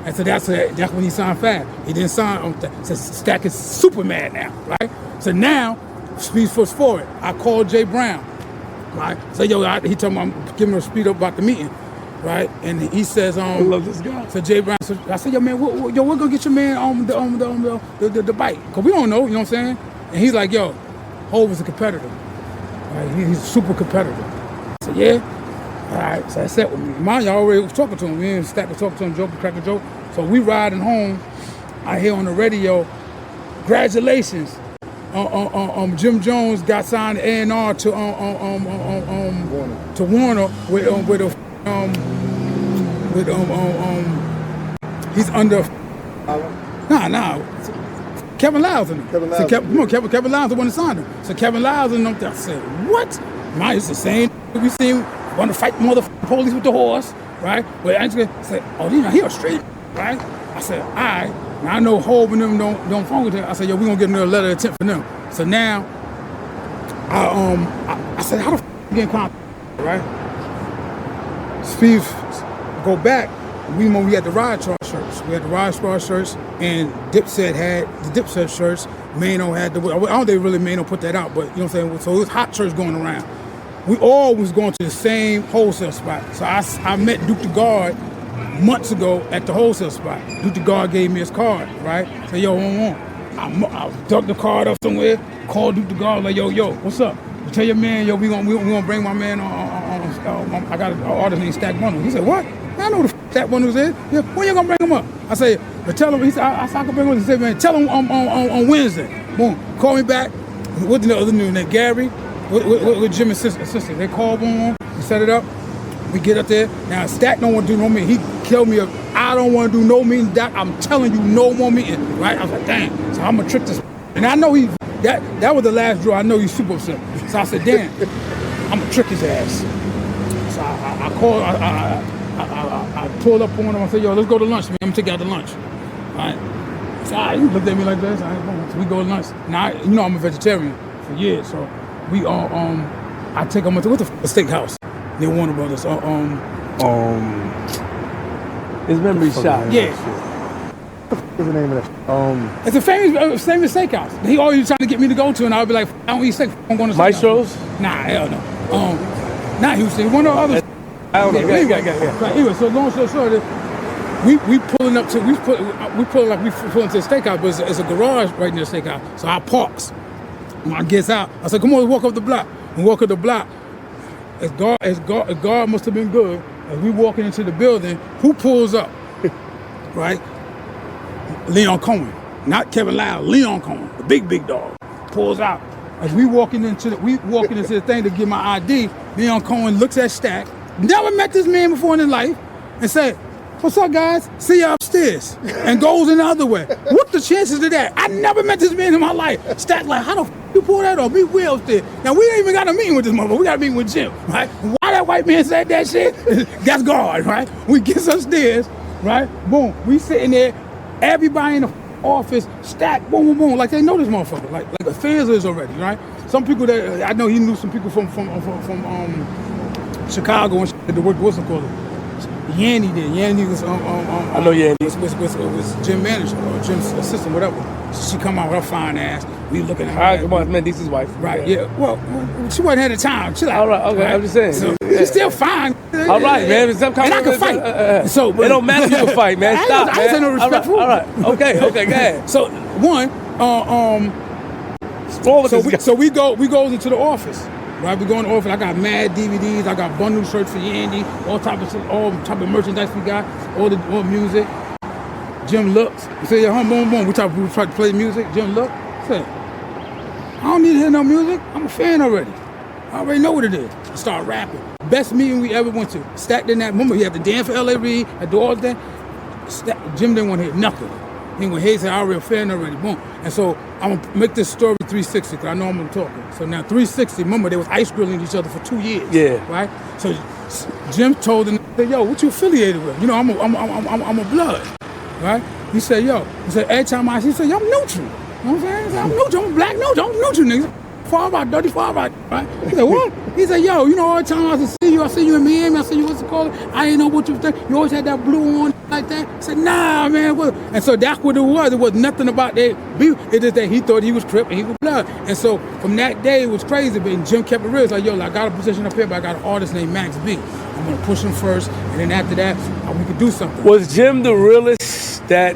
B: And so that's when he signed Fab. He didn't sign so Stack is super mad now, right? So now, speed force forward. I called Jay Brown, right? So he told me I'm giving him a speed up about the meeting. Right, and he says,
A: I love this guy.
B: So Jay Brown, I said, yo man, we're gonna get your man on the bike, cause we don't know, you know what I'm saying? And he's like, yo, Hov is a competitor, right? He's a super competitor. I said, yeah, all right. So I sat with me. Mind y'all already was talking to him. Me and Stack was talking to him, cracking joke. So we riding home. I hear on the radio, congratulations. Jim Jones got signed A&R to Warner he's under. Nah. Kevin Lyles in him. Kevin Lyles the one that signed him. So Kevin Lyles in them. I said, what? Mine is the same. We seen want to fight motherfucking police with the horse, right? But I said, oh, he a straight, right? I said, all right. Now I know Hov and them don't phone with him. I said, yo, we gonna get another letter of intent for them. So now, I said, how the f you get in contact, right? Steve, go back. We had the Ride Squad shirts. We had the Ride Squad shirts, and Dipset had the Dipset shirts. Mano had I don't think really Mano put that out, but you know what I'm saying. So it was hot shirts going around. we all was going to the same wholesale spot. So I met Duke the Guard months ago at the wholesale spot. Duke the Guard gave me his card, right? So yo, I dug the card up somewhere, called Duke the Guard, like, yo, what's up? You tell your man, yo, we gonna bring my man on I got an artist named StackBundles. He said, what? I know who the StackBundles is. Yeah, when you gonna bring him up? I said, but tell him, he said, I can bring him up. He said, man, tell him on Wednesday. Boom, call me back. What's the other name? Gary, with Jim and sister. They called him, we set it up. We get up there. Now, Stack don't want to do no meeting. He killed me. I don't want to do no meeting, Doc. I'm telling you, no more meeting, right? I was like, damn. So I'm going to trick this. And I know that was the last draw. I know he's super upset. So I said, damn, I'm going to trick his ass. So I called, I pulled up on him. I said, yo, let's go to lunch, man. I'm going to take you out to lunch. All right? So he looked at me like this. So we go to lunch. Now, you know I'm a vegetarian for years. So we I take him to, what the steakhouse? Near Warner Brothers.
A: His memory shot.
B: Yeah.
C: What's the name of that?
B: It's a famous steakhouse. He always trying to get me to go to, and I would be like, I don't eat steak. I'm going to
A: Maestro's?
B: Nah, hell no. Not Houston. One of the others.
A: Yeah.
B: Anyway, so long story short, we pulling up to we pulling to the steakhouse, but it's a garage right near the steakhouse. So I parks. When I gets out, I said, come on, let's walk up the block. We walk up the block. As guard must have been good. As we walking into the building, who pulls up? Right? Leon Cohen. Not Kevin Loud, Leon Cohen, the big dog, pulls out. As we walking into the thing to get my ID, Leon Cohen looks at Stack, never met this man before in his life, and said, what's up, guys? See you upstairs. And goes in the other way. What the chances of that? I never met this man in my life. Stack like, how the you pull that off? Be way upstairs. Now, we ain't even got a meeting with this motherfucker. We got a meeting with Jim, right? Why that white man said that shit? That's God, right? We get upstairs, right? Boom. We sitting there. Everybody in the office, Stack, boom, like they know this motherfucker. Like the fans is already, right? Some people that, I know he knew some people from Chicago and shit, the work, what's it called? Yanny did. Yanny was
A: I know Yanny.
B: Was Jim manager or Jim's assistant, whatever. So she come out with her fine ass. We looking at her.
A: Come on, man, this is wife.
B: Right, yeah. Well, she wasn't at the time. Chill out.
A: All right, okay, right? I'm just saying.
B: So she's still fine.
A: All right, man. And
B: I can fight. So
A: it don't matter if you can fight, man. Stop, man.
B: I ain't no respect for
A: all right. Okay, go ahead.
B: So one, so we go into the office. Right, we go in the office. I got mad DVDs. I got bundle shirts for Yandy. All type of merchandise we got. All music. Jim looks. He said, yeah, boom. We try to play music. Jim looked. Said, I don't need to hear no music. I'm a fan already. I already know what it is. I start rapping. Best meeting we ever went to. Stacked in that. Remember, he had to dance for L.A. Reid. Had to do all that. Jim didn't want to hear nothing. He went, hey, said, I'm a real fan already. Boom. And so I'm going to make this story 360 because I know I'm talking. So now 360, remember, they was ice grilling each other for 2 years.
A: Yeah.
B: Right? So Jim told him, yo, what you affiliated with? You know, I'm a blood. Right? He said, every time he said, yo, I'm neutral. You know what I'm saying? He said, I'm neutral. I'm a black neutral. I'm neutral, nigga. Far about, dirty far about, right? He said, what? He said, yo, you know, all the time I see you in Miami, I see you, what's it called? I ain't know what you think. You always had that blue on like that. I said, nah, man. What? And so that's what it was. It was nothing about that beef. It is that he thought he was Crip and he was blood. And so from that day, it was crazy. But Jim kept it real. It's like, yo, I got a position up here, but I got an artist named Max B. I'm going to push him first. And then after that, we could do something.
A: Was Jim the realest that...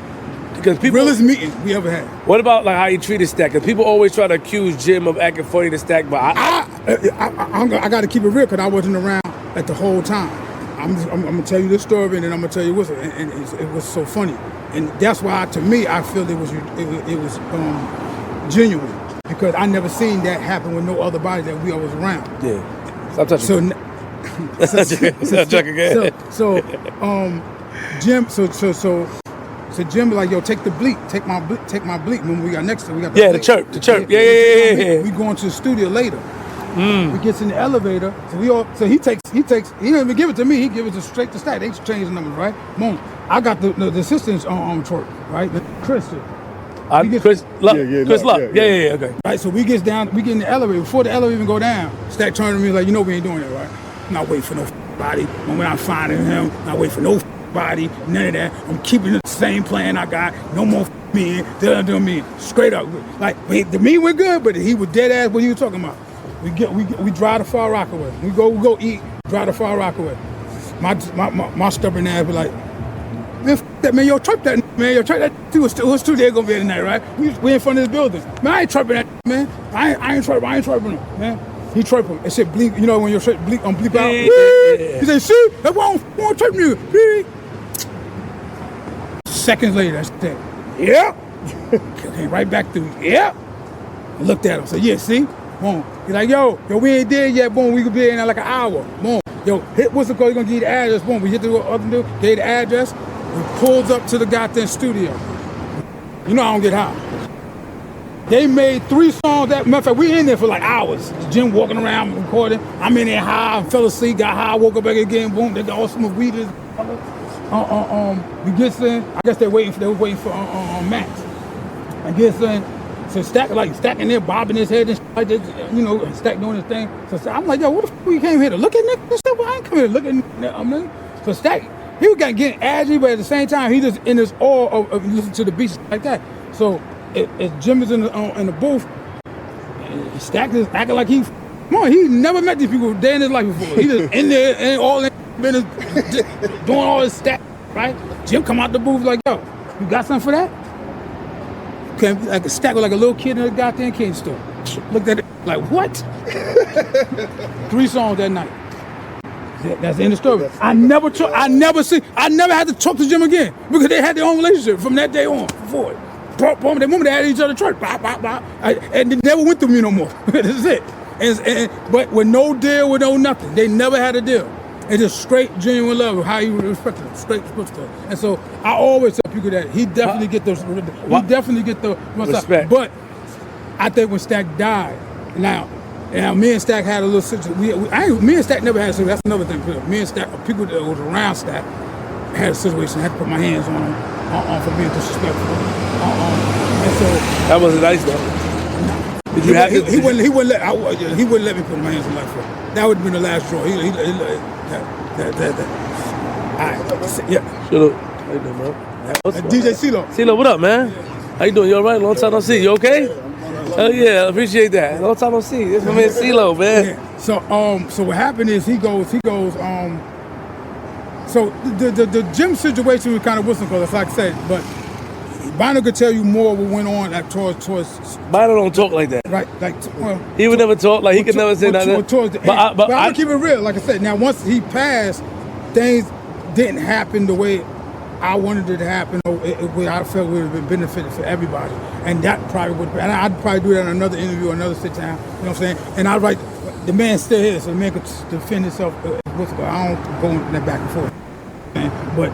A: Because people,
B: realest meeting we ever had.
A: What about like how he treated Stack? Because people always try to accuse Jim of acting funny to Stack, but
B: I got to keep it real because I wasn't around at the whole time. I'm gonna tell you this story and then I'm gonna tell you what's it. And it was so funny, and that's why to me I feel it was genuine because I never seen that happen with no other body that we always around.
A: Yeah, stop touching.
B: So Jim was like, yo, take the bleep, take my bleep. When we got next to, we got
A: the chirp. Yeah.
B: We going to the studio later. We gets in the elevator. So he didn't even give it to me. He gives it straight to Stack. They change the numbers, right? Boom. I got the assistants on twerk, right? Chris.
A: Chris Luck. Yeah, okay.
B: Right, so we get in the elevator. Before the elevator even go down, Stack turned to me like, you know we ain't doing that, right? I'm not waiting for no body. When I'm finding him, not waiting for no body, none of that. I'm keeping the same plan I got. No more me. Straight up. Like, the me went good, but he was dead ass what he was talking about. We drive to Far Rockaway. We go eat, drive to Far Rockaway. My stubborn ass be like, man, f that, man, yo, trip that, man, yo, trip that. Who's two there gonna be tonight, right? We in front of this building. Man, I ain't tripping that, man. I ain't tripping him, man. He tripped him. It said bleep, you know when you're bleep on bleep out? Yeah. He said, see, that won't trip you. Seconds later, I said, yeah. Came right back through, yeah. I looked at him, said, yeah, see? Boom. He's like, yo, we ain't there yet, boom, we could be in like an hour. Boom. Yo, hit what's it called? You're gonna give you the address, boom. We hit the other dude, gave the address, we pulled up to the goddamn studio. You know I don't get high. They made 3 songs that, matter of fact, we in there for like hours. Jim walking around recording. I'm in there high, fell asleep, got high, woke up back again, boom, they got all some weed. We get in, I guess they were waiting for Max. I guess so Stack stacking there, bobbing his head and shit like this, you know, Stack doing his thing. So I'm like, yo, what the fuck you came here to look at niggas and stuff? I ain't come here to look at niggas. So Stack, he was getting aggy, but at the same time, he just in his awe of listening to the beats like that. So as Jim is in the booth, Stack is acting like he never met these people a day in his life before. He just in there and all in business, doing all his Stack, right? Jim come out the booth like, yo, you got something for that? Like a Stack with like a little kid in a goddamn candy store. Looked at it like, what? 3 songs that night. That's the end of the story. I never had to talk to Jim again because they had their own relationship from that day on. Before it. The moment they had each other church, and they never went through me no more. That's it. But with no deal, with no nothing, they never had a deal. It's just straight, genuine love of how you respect them, straight stuff. And so I always tell people that he definitely get the respect. But I think when Stack died, now me and Stack had a little situation. Me and Stack never had a situation. That's another thing. Me and Stack, people that was around Stack, had a situation. I had to put my hands on him for being disrespectful. And so
A: that wasn't nice though. Did you have to?
B: He wouldn't let me put my hands on my foot. That would have been the last straw. All right. Yeah.
A: Shut up. How you doing, bro?
B: DJ CeeLo.
A: CeeLo, what up, man? How you doing? You all right? Long time no see. You okay? Oh yeah, I appreciate that. Long time no see. This my man CeeLo, man.
B: Yeah. So what happened is he goes. So the gym situation was kind of whistle because, like I said, but Bynoe could tell you more what went on like towards.
A: Bynoe don't talk like that.
B: Right, like
A: he would never talk. Like he could never say nothing.
B: But I'm gonna keep it real. Like I said, now once he passed, things didn't happen the way I wanted it to happen. Or I felt would have been benefited for everybody, and that probably would. And I'd probably do that in another interview, or another sit down. You know what I'm saying? And I write, the man's still here, so the man could defend himself. I don't go in that back and forth. But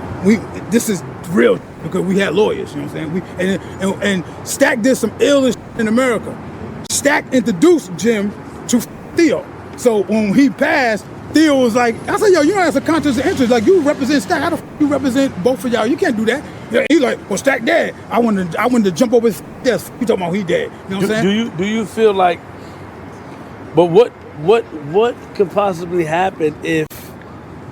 B: this is real because we had lawyers, you know what I'm saying? And Stack did some illest in America. Stack introduced Jim to Theo. So when he passed, Theo was like, I said, yo, you know that's a conflict of interest. Like, you represent Stack. How the f you represent both of y'all? You can't do that. He's like, well, Stack dead. I wanted to jump over his desk. You talking about he dead. You know what I'm saying?
A: Do you feel like, but what could possibly happen if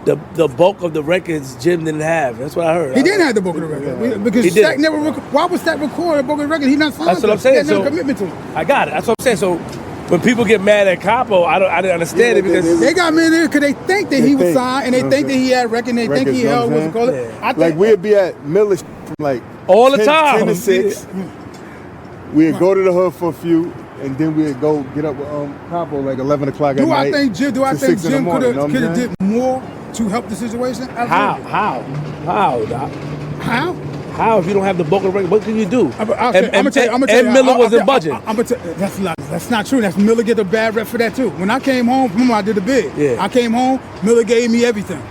A: the bulk of the records Jim didn't have? That's what I heard.
B: He didn't have the bulk of the record because Stack never. Why would Stack record a bulk of the record? He not signed.
A: That's what I'm saying.
B: He had no commitment to it.
A: I got it. That's what I'm saying. So when people get mad at Capo, I didn't understand it because
B: they got mad at it because they think that he was signed and they think that he had a record and they think he held what's it called.
C: Yeah. Like we'd be at Miller from like
A: all the time
C: 10 to 6. We'd go to the hood for a few. And then we'd go get up with Capo like 11 o'clock at night.
B: Do I think Jim could have did more to help the situation?
A: How, Doc? How if you don't have the bulk of the record? What can you do? I'm gonna tell you. And Miller wasn't budging.
B: That's not true. That's Miller get a bad rep for that too. When I came home, remember I did the bid.
A: Yeah.
B: I came home, Miller gave me everything.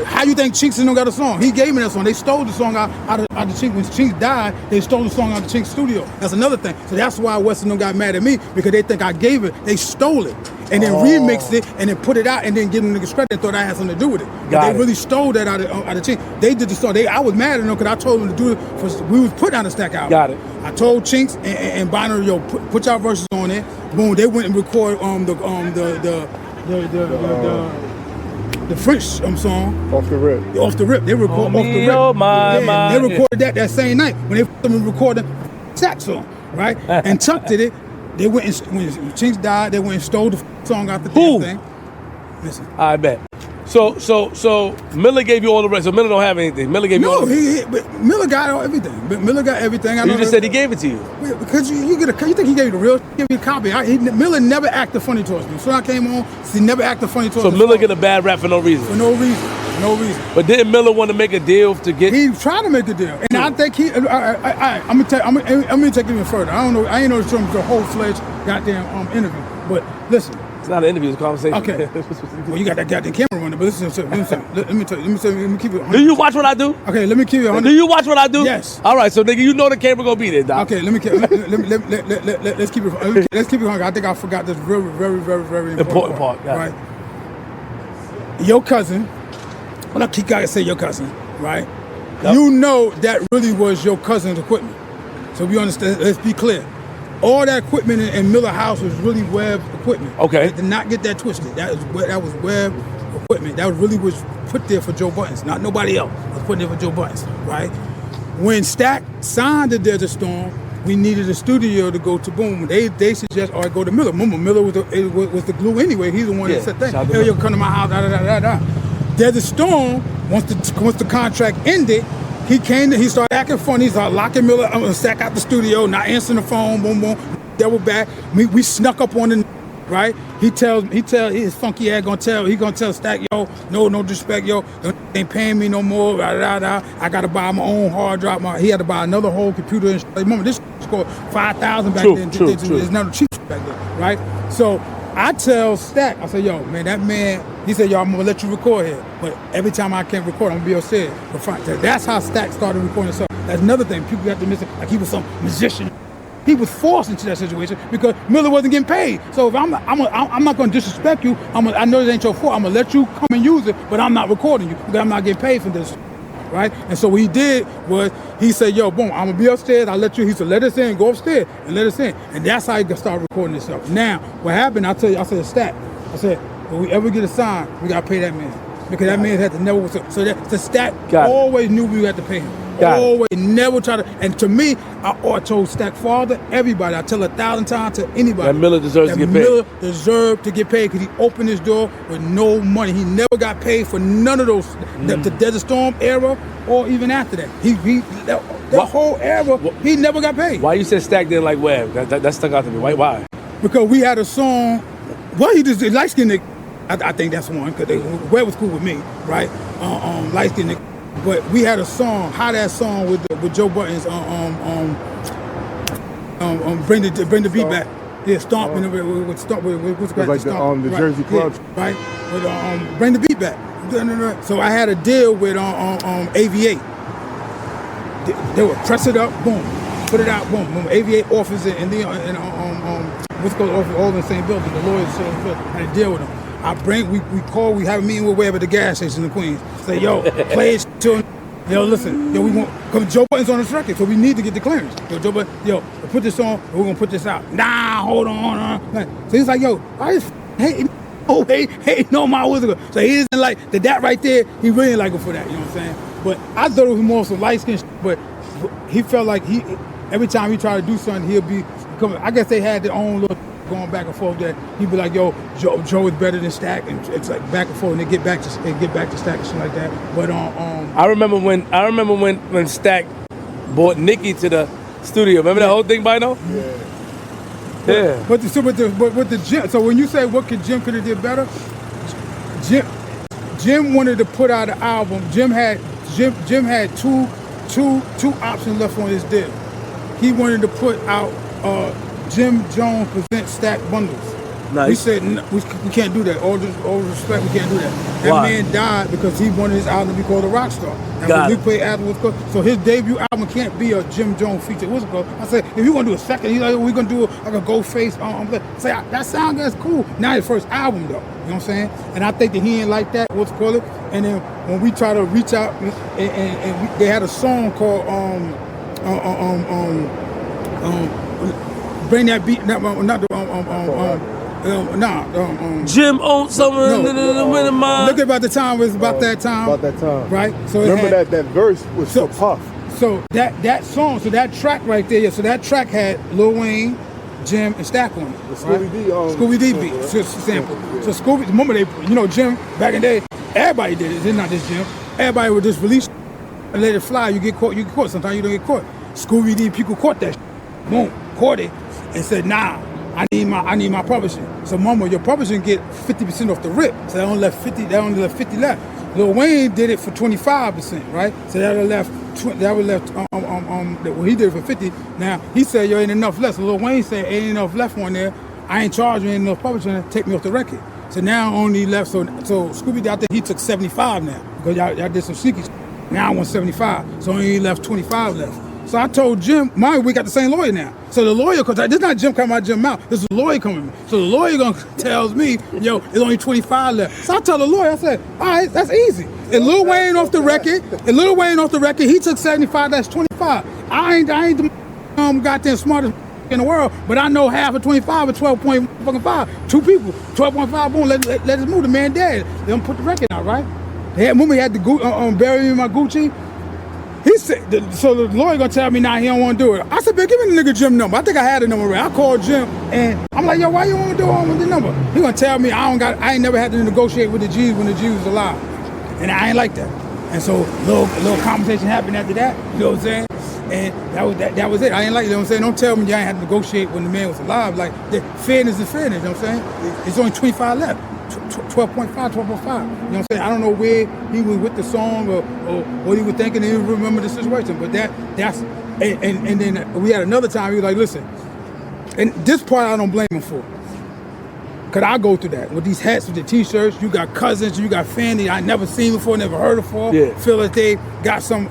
B: How you think Chinks don't got a song? He gave me that song. They stole the song out of Chinks. When Chinks died, they stole the song out of Chinks' studio. That's another thing. So that's why Western got mad at me because they think I gave it. They stole it and then remixed it and then put it out and then give them niggas credit and thought I had something to do with it. But they really stole that out of Chinks. They did the song. I was mad at them because I told them to do it. We was put on the Stack album.
A: Got it.
B: I told Chinks and Bynoe, yo, put y'all verses on there. Boom. They went and recorded the French song.
C: Off the rip.
B: They recorded off the rip.
A: Oh my.
B: They recorded that same night when they recorded the Stack song, right? And Chuck did it. They went and, when Chinks died, they went and stole the song out the
A: Who?
B: damn thing. Listen.
A: I bet. So Miller gave you all the rest. So Miller don't have anything. Miller gave you all the
B: but Miller got everything. But Miller got everything. I
A: You
B: know
A: just said he gave it to you.
B: Because you think he gave you the real? Give me a copy. Miller never acted funny towards me. So I came on. He never acted funny towards me.
A: So Miller get a bad rap for no reason.
B: For no reason. No reason.
A: But didn't Miller want to make a deal to get?
B: He tried to make a deal, and I think he. I'm gonna take it even further. I don't know. I ain't know the whole fledged goddamn interview. But listen.
A: It's not an interview. It's a conversation.
B: Okay. Well, you got that goddamn camera running, but listen. Let me keep it.
A: Do you watch what I do?
B: Okay, let me keep it. 100.
A: Do you watch what I do?
B: Yes.
A: All right, so nigga, you know the camera gonna be there, Doc.
B: Okay, let's keep it. Let's keep it. I think I forgot this very, very, very, very important
A: part.
B: Right. Your cousin. Well, I keep gotta say your cousin, right? Yep. You know that really was your cousin's equipment. So we understand. Let's be clear. All that equipment in Miller House was really Webb equipment.
A: Okay.
B: Did not get that twisted. That was Webb equipment. That really was put there for Joe Buttons, not nobody else. It was put there for Joe Buttons, right? When Stack signed the Desert Storm, we needed a studio to go to Boom. They suggest, all right, go to Miller. Remember, Miller was the glue anyway. He's the one that said that. Hey, you come to my house, Desert Storm, once the contract ended, he started acting funny. He started locking Miller, Stack out the studio, not answering the phone, boom, boom, double back. We snuck up on the, right? He tells his funky ass he gonna tell Stack, yo, no disrespect, yo, they ain't paying me no more, I gotta buy my own hard drive. He had to buy another whole computer. And remember, this cost $5,000 back then.
A: True.
B: There's none cheap back then, right? So I tell Stack, I say, yo, man, that man, he said, yo, I'm gonna let you record here. But every time I can't record, I'm gonna be upstairs. That's how Stack started recording himself. That's another thing. People got to miss it, like he was some musician. He was forced into that situation because Miller wasn't getting paid. So if I'm not gonna disrespect you, I know it ain't your fault, I'm gonna let you come and use it, but I'm not recording you because I'm not getting paid for this. Right? And so what he did was he said, yo, boom, I'm gonna be upstairs, I'll let you, he said, let us in, go upstairs and let us in. And that's how he could start recording himself. Now, what happened, I said, Stack, I said, if we ever get a sign, we gotta pay that man. Because that man had to never, so that the Stack always knew we had to pay him. Always, never try to, and to me, I told Stack father, everybody, I tell 1,000 times to anybody.
A: That Miller deserves to get paid.
B: Miller deserved to get paid because he opened his door with no money. He never got paid for none of those, the Desert Storm era or even after that. That whole era, he never got paid.
A: Why you said Stack didn't like Webb? That stuck out to me. Why?
B: Because we had a song, he just light-skinned nigga. I think that's one, because Webb was cool with me, right? Light-skinned nigga. But we had a song, hot ass song with Joe Buttons, bring the beat back. Yeah, Stomp, with Stomp, what's it called?
C: Like the Jersey Club.
B: Yeah, right, with bring the beat back. So I had a deal with AV8. They would press it up, boom, put it out, boom, boom. AV8 office and then what's called office, all in the same building. The lawyers had a deal with them. We have a meeting with Webb at the gas station in Queens. Say, yo, play it to him. Yo, listen, yo, we want, because Joe Button's on this record, so we need to get the clearance. Yo, Joe Button, yo, put this on, we're gonna put this out. Nah, hold on. So he's like, yo, I just hating on my wizard. So he isn't like, that right there, he really like it for that, you know what I'm saying? But I thought it was more some light skin but he felt like every time he tried to do something, he'll be, I guess they had their own little going back and forth that he'd be like, yo, Joe is better than Stack, and it's like back and forth, and they get back to Stack and shit like that. But
A: I remember when Stack brought Nicki to the studio. Remember that whole thing, Bynoe? Yeah.
B: But with the Jim, so when you say what could have did better, Jim wanted to put out an album. Jim had two options left on his deal. He wanted to put out Jim Jones presents StackBundles.
A: Nice.
B: We said we can't do that. All respect, we can't do that. That man died because he wanted his album to be called a rock star. And when we played afterwards, so his debut album can't be a Jim Jones feature. What's it called? I said, if you want to do a second, he's like, we're gonna do like a Ghostface. Say that sound that's cool. Not his first album though. You know what I'm saying? And I think that he ain't like that. What's it called? And then when we try to reach out, and they had a song called bring that beat.
A: Jim owns someone in the winter mind.
B: Look about the time, it was about that time.
C: About that time.
B: Right? So
C: remember that verse was for Puff.
B: So that song, so that track right there, so that track had Lil Wayne, Jim, and Stack on it.
C: The Scooby D.
B: Scooby D beat sample. So Scooby, remember Jim back in the day, everybody did it. It's not just Jim. Everybody would just release and let it fly. You get caught. Sometimes you don't get caught. Scooby D people caught that. Boom, caught it, and said, "Nah, I need my publishing." So, mama, your publishing get 50% off the rip. So they only left 50. They only left 50 left. Lil Wayne did it for 25%, right? So that would left. Well, he did it for 50. Now he said, "Yo, ain't enough left." So Lil Wayne said, "Ain't enough left on there. I ain't charging enough publishing. Take me off the record." So now only left. So Scooby D, I think he took 75 now because y'all did some sneaky. Now I want 75. So only left 25 left. So I told Jim, we got the same lawyer now. So the lawyer, because this is not Jim coming out Jim's mouth, this is the lawyer coming. So the lawyer tells me, "Yo, there's only 25 left." So I tell the lawyer, I said, "All right, that's easy." And Lil Wayne off the record, he took 75, that's 25. I ain't the goddamn smartest in the world, but I know half of 25 or 12.5. Two people, 12.5, boom, let us move. The man dead. They don't put the record out, right? Remember he had to bury me in my Gucci. He said, so the lawyer gonna tell me now he don't want to do it. I said, "Man, give me the nigga Jim number." I think I had the number right. I called Jim and I'm like, "Yo, why you want to do it with the number?" He gonna tell me I ain't never had to negotiate with the G's when the G was alive, and I ain't like that. And so little conversation happened after that. You know what I'm saying? And that was it. I ain't like it. You know what I'm saying? Don't tell me you ain't had to negotiate when the man was alive. Like fairness is fairness. You know what I'm saying? It's only 25 left. 12.5. You know what I'm saying? I don't know where he was with the song or what he was thinking. He didn't remember the situation. But that's and then we had another time. He was like, "Listen," and this part I don't blame him for. Cause I go through that with these hats, with the t-shirts. You got cousins, you got family I never seen before, never heard before. Yeah. Feel like they got some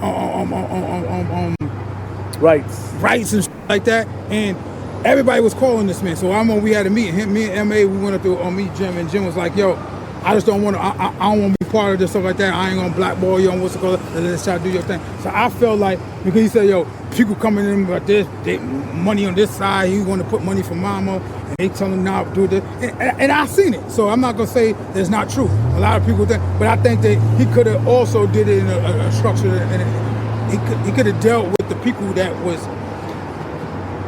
B: rights and like that, and everybody was calling this man. So we had a meeting. Me and M.A. we went up to meet Jim, and Jim was like, "Yo, I just don't want to. I don't want to be part of this stuff like that. I ain't gonna blackball you on what's it called. Let's try to do your thing." So I felt like because he said, "Yo, people coming in about this, they money on this side. He want to put money for mama." They tell him now do this, and I seen it. So I'm not gonna say that's not true. A lot of people think, but I think that he could have also did it in a structure, and he could have dealt with the people that was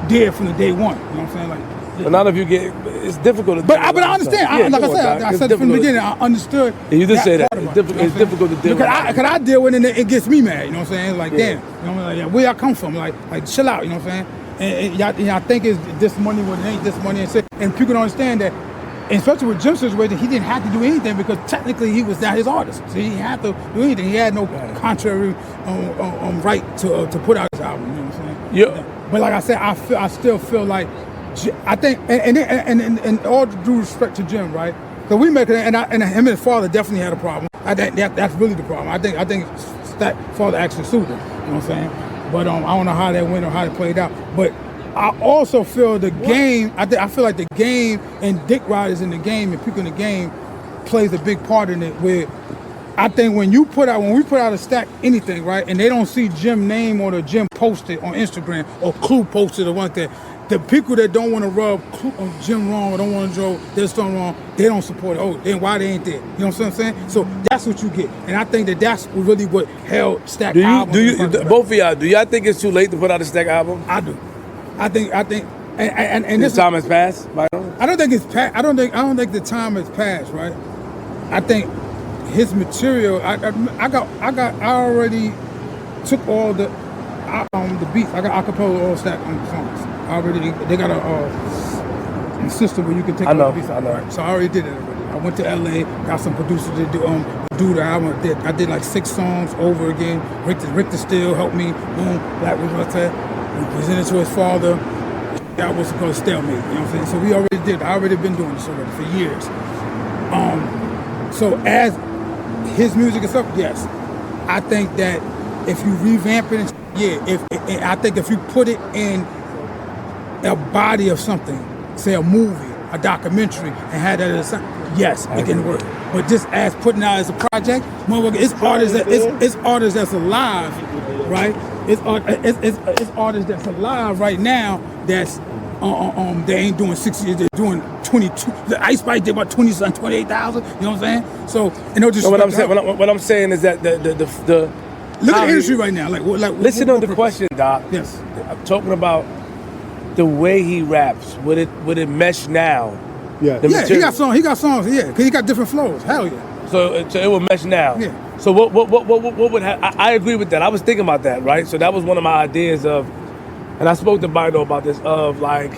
B: there from the day one. You know what I'm saying? Like,
A: but not if you get, it's difficult to.
B: But I understand. Like I said from the beginning, I understood.
A: And you did say that it's difficult to deal with.
B: Because I deal with it, and it gets me mad. You know what I'm saying? Like damn, you know, like where I come from, like chill out. You know what I'm saying? And y'all think it's this money when it ain't this money, and people don't understand that. And especially with Jim's situation, he didn't have to do anything because technically he was not his artist, so he didn't have to do anything. He had no contrary right to put out his album. You know what I'm saying?
A: Yeah.
B: But like I said, I still feel like I think, and all due respect to Jim, right? Because we make it, and him and his father definitely had a problem. I think that's really the problem. I think Stack father actually sued him. You know what I'm saying? But I don't know how that went or how it played out. But I also feel the game. I feel like the game and dick riders in the game and people in the game plays a big part in it. Where I think when we put out a Stack anything, right, and they don't see Jim name or the Jim posted on Instagram or Clue posted or one thing, the people that don't want to rub Jim wrong or don't want to draw this song wrong, they don't support it. Oh, then why they ain't there? You know what I'm saying? So that's what you get, and I think that's really what held Stack album.
A: Both of y'all, do y'all think it's too late to put out a Stack album?
B: I do. I think, and this
A: time has passed.
B: I don't think it's passed. I don't think the time has passed. Right. I think his material. I already took all the beats. I got acapella all Stack on the songs. They got a system where you can take all the beats out. Right? So I already did it already. I went to LA, got some producers to do the album. I did like 6 songs over again. Rick the Still helped me. Boom, Black was what I said. We presented to his father. That was called stalemate. You know what I'm saying? So we already did. I already been doing this already for years. So as his music and stuff, yes, I think that if you revamp it, I think if you put it in a body of something, say a movie, a documentary, and had that as a yes, it can work. But just as putting out as a project, it's artists that's alive, right? It's artists that's alive right now that's they ain't doing 60 years, they're doing 22. The Ice Spice did about 28,000. You know what I'm saying? So
A: what I'm saying is that the
B: look at the industry right now. Like
A: listen to the question, Doc.
B: Yes.
A: I'm talking about the way he raps, would it mesh now?
C: Yeah.
A: The
B: Yeah,
A: material?
B: he got songs, yeah, because he got different flows. Hell yeah.
A: So it would mesh now.
B: Yeah.
A: So what would I agree with that. I was thinking about that, right? So that was one of my ideas of, and I spoke to Bynoe about this, of like,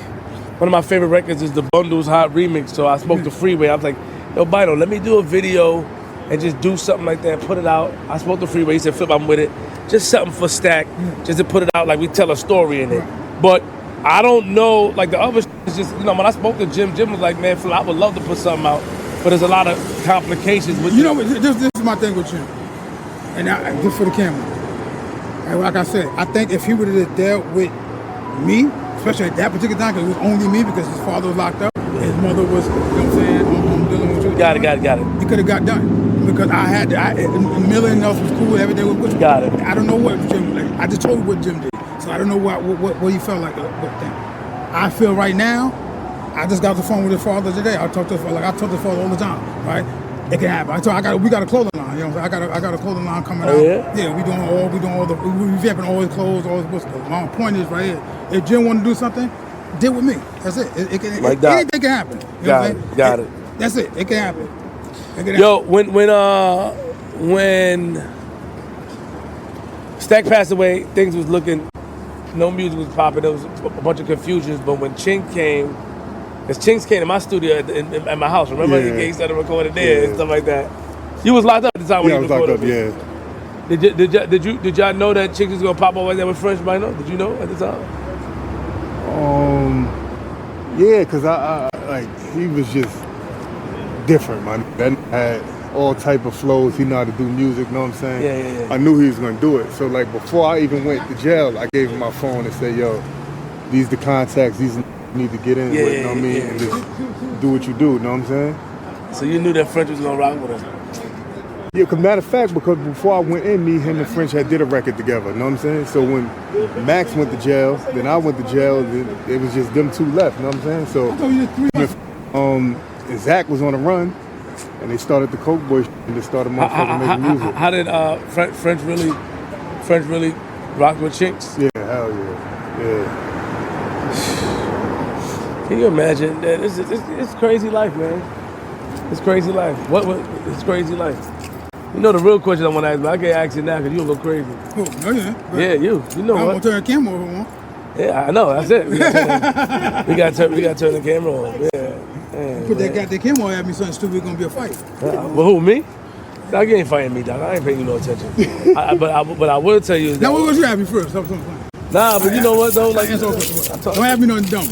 A: one of my favorite records is the Bundles Hot Remix. So I spoke to Freeway. I was like, yo, Bynoe, let me do a video and just do something like that, put it out. I spoke to Freeway. He said, Flip, I'm with it. Just something for Stack, just to put it out like we tell a story in it. But I don't know, like the other is just, when I spoke to Jim was like, man, Flip, I would love to put something out, but there's a lot of complications with
B: You know, this is my thing with you, and just for the camera. And like I said, I think if he would have dealt with me, especially at that particular time, because it was only me because his father was locked up, his mother was, you know what I'm saying, dealing with you.
A: Got it.
B: He could have got done because Miller and else was cool, everything was good.
A: Got it.
B: I don't know what Jim, like, I just told you what Jim did, so I don't know what he felt like. I feel right now, I just got off the phone with his father today. I talk to his father all the time, right? It can happen. We got a clothing line. You know, I got a clothing line coming out.
A: Yeah,
B: we revamping all his clothes, all his stuff. My point is right here. If Jim want to do something, deal with me. That's it. Anything can happen. You know what I'm saying?
A: Got it.
B: That's it. It can happen.
A: Yo, when Stack passed away, things was looking, no music was popping. There was a bunch of confusions. But when Chink came, because Chinks came to my studio at my house. Remember, he started recording there and stuff like that. You was locked up at the time when you recorded. Did y'all know that Chinks was gonna pop up like that with French Bynoe? Did you know at the time?
C: Yeah, because I like, he was just different, man. That had all type of flows. He know how to do music, know what I'm saying?
A: Yeah.
C: I knew he was gonna do it. So like before I even went to jail, I gave him my phone and said, yo, these the contacts, these need to get in with, you know what I mean? And just do what you do, know what I'm saying?
A: So you knew that French was gonna rock with him?
C: Yeah, because matter of fact, because before I went in, me, him, and French did a record together, you know what I'm saying? So when Max went to jail, then I went to jail, then it was just them two left, you know what I'm saying? So and Zach was on the run, and they started the Coke Boy and they started motherfucking making music.
A: How did French really rock with Chinks?
C: Yeah, hell yeah.
A: Can you imagine that? It's crazy life, man. It's crazy life. It's crazy life. You know the real question I want to ask, but I can't ask you now because you'll go crazy. Yeah, you know what?
B: I'm gonna turn the camera over, man.
A: Yeah, I know. That's it. We got to turn the camera on. Yeah.
B: Put that goddamn camera on at me, something stupid, gonna be a fight.
A: Well, who, me? Dog, you ain't fighting me, dog. I ain't paying you no attention. But I will tell you.
B: Now, what was you having first?
A: Nah, but you know what though? Like,
B: don't have me nothing dumb.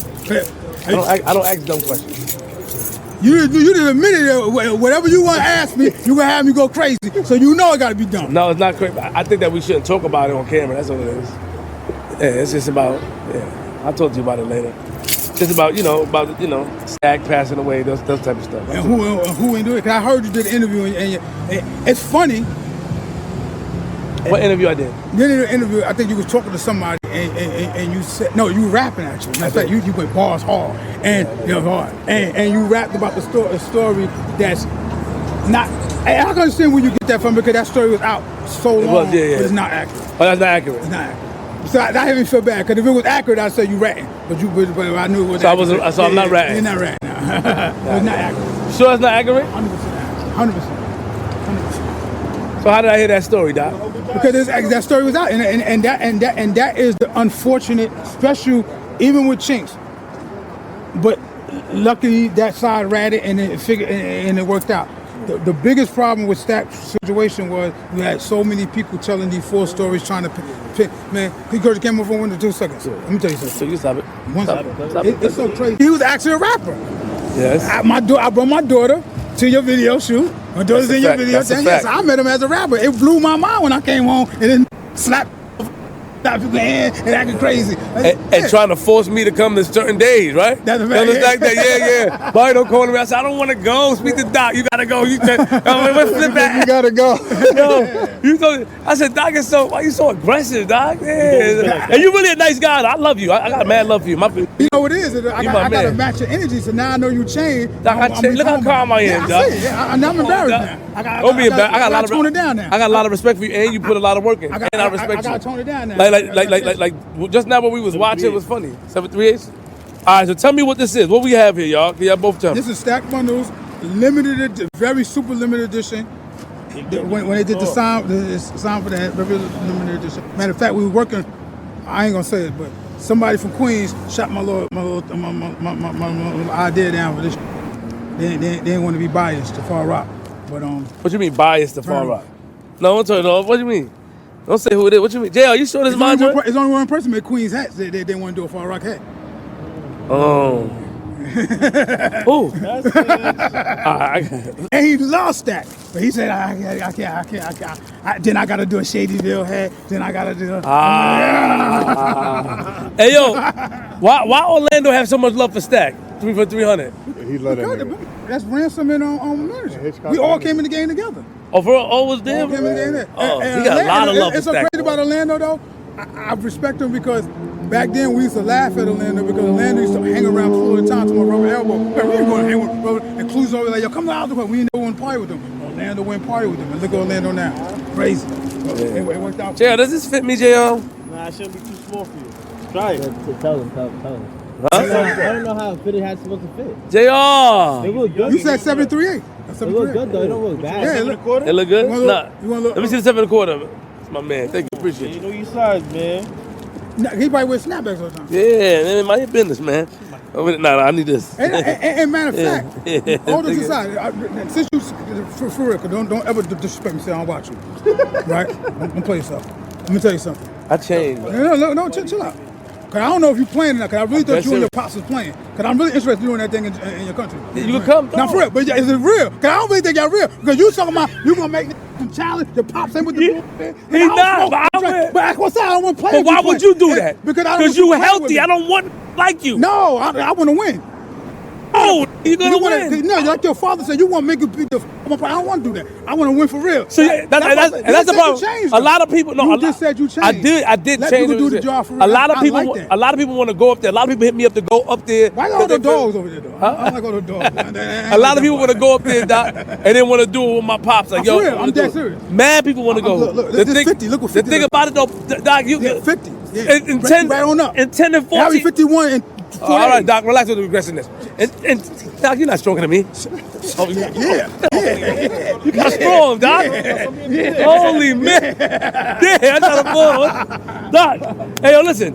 A: I don't ask dumb questions.
B: You didn't admit it. Whatever you want to ask me, you gonna have me go crazy. So you know I gotta be dumb.
A: No, it's not crazy. I think that we shouldn't talk about it on camera. That's what it is. Yeah, it's just about. Yeah, I'll talk to you about it later. Just about Stack passing away, those type of stuff.
B: And who ain't doing it? Cause I heard you did an interview, and it's funny.
A: What interview I did?
B: You did an interview. I think you was talking to somebody, and you said no, you were rapping actually. Matter of fact, you went bars hard, and and you rapped about the story that's not. I can understand where you get that from because that story was out so long, but it's not accurate.
A: Oh, that's not accurate.
B: It's not accurate. So I didn't feel bad because if it was accurate, I'd say you ratting. But I knew it was.
A: So I'm not ratting.
B: You're not ratting. It's not accurate.
A: Sure, it's not accurate.
B: 100% accurate. 100%.
A: So how did I hear that story, Doc?
B: Because that story was out, and that is the unfortunate special, even with Chinks. But luckily that side ratted and it worked out. The biggest problem with Stack's situation was we had so many people telling these full stories, trying to pick. Man, he goes to the camera for 1 to 2 seconds. Let me tell you something.
A: So you stop it.
B: It's so crazy. He was actually a rapper.
A: Yes.
B: I brought my daughter to your video shoot. My daughter's in your video. Yes, I met him as a rapper. It blew my mind when I came home and then slapped people and acting crazy.
A: And trying to force me to come to certain days, right?
B: That's a fact.
A: Like that, yeah. Bynoe calling me. I said, I don't want to go. Speak to Doc. You gotta go. You said, let's flip that.
C: You gotta go.
A: I said, Doc is why you so aggressive, Doc? Yeah. And you really a nice guy. I love you. I got mad love for you.
B: You know what it is? I gotta match your energy. So now I know you changed.
A: Doc, look how calm I am, Doc.
B: I'm embarrassed now.
A: Don't be embarrassed. I got a lot of
B: tone it down now.
A: I got a lot of respect for you, and you put a lot of work in. And I respect you.
B: I gotta tone it down now.
A: like just now what we was watching was funny. 738. All right, so tell me what this is. What we have here, y'all? Can y'all both tell me?
B: This is StackBundles, very super limited edition. When they did the sound for that, very limited edition. Matter of fact, we were working. I ain't gonna say it, but somebody from Queens shot my little idea down for this. They didn't want to be biased to Far Rock, but
A: What you mean biased to Far Rock? No, I'm talking off. What do you mean? Don't say who it is. What you mean? JL, you sure this is mine?
B: It's only one person made Queens hats. They didn't want to do a Far Rock hat.
A: Oh. Who?
B: And he lost that. But he said, I can't. Then I got to do a Shadyville hat. Then I got to do
A: Hey, yo, why Orlando have so much love for Stack? 3 for 300.
C: He love that nigga.
B: That's Ransom and manager. We all came in the game together.
A: Oh, for real? Oh, was there?
B: Came in the game together.
A: Oh, he got a lot of love for
B: It's so
A: Stack.
B: great about Orlando, though. I respect him because back then we used to laugh at Orlando because Orlando used to hang around all the time to my rubber elbow. Man, we ain't going to hang with brother. And Clues over like, yo, come out the way. We ain't never want to party with them. Orlando went party with them. And look at Orlando now. Crazy. Anyway, it worked out.
A: JL, does this fit me, JL?
D: Nah, it shouldn't be too small for you. Try it.
E: Tell him.
A: Huh?
E: I don't know how a fitted hat's supposed to fit.
A: JR.
E: They look good.
B: You said 738.
E: They look good though. They don't look bad.
B: Yeah,
A: It look good?
B: You wanna look-
A: Nah.
B: you wanna look-
A: Let me see the 7 1/4. It's my man. Thank you. Appreciate
D: You
A: it.
D: know your size, man.
B: Nah, he probably wears snapbacks all the time.
A: Yeah, man, mind your business, man. Nah, I need this.
B: And matter of fact,
A: Yeah.
B: all this aside, since you, for real, don't ever disrespect me, say I don't watch you. Right? I'm gonna play yourself. Let me tell you something.
A: I changed.
B: No, chill out. Cause I don't know if you playing or not. Cause I really thought you and your pops was playing. Cause I'm really interested in doing that thing in your country.
A: You can come.
B: Now for real, but is it real? Cause I don't really think y'all real. Because you talking about you gonna make some challenge. Your pops ain't with the bullshit.
A: He not. But
B: But what's that? I don't want to play.
A: But why would you do that?
B: Because
A: you healthy. I don't want like you.
B: No, I want to win.
A: Oh, you're gonna win.
B: No, like your father said, you want to make it be the. I don't want to do that. I want to win for real.
A: So that's the problem. A lot of people. No,
B: you just said you changed.
A: I did
B: Let
A: change.
B: people do the job for real.
A: A lot of people.
B: I like that.
A: A lot of people want to go up there. A lot of people hit me up to go up there.
B: Why got all the dogs over there though? I don't like all the dogs.
A: A lot of people want to go up there, Doc, and then want to do it with my pops. Like, yo,
B: I'm dead serious.
A: Mad people want to go.
B: Look, this 50. Look what 50.
A: The thing about it though, Doc, you
B: 50. Yeah.
A: In 10,
B: right on up.
A: In 10 and 14.
B: I'll be 51 and 48.
A: All right, Doc, relax with the aggressiveness. And Doc, you're not stronger than me.
B: Yeah.
A: You got strong, Doc. Holy man. Yeah, I got a ball. Doc, hey, yo, listen.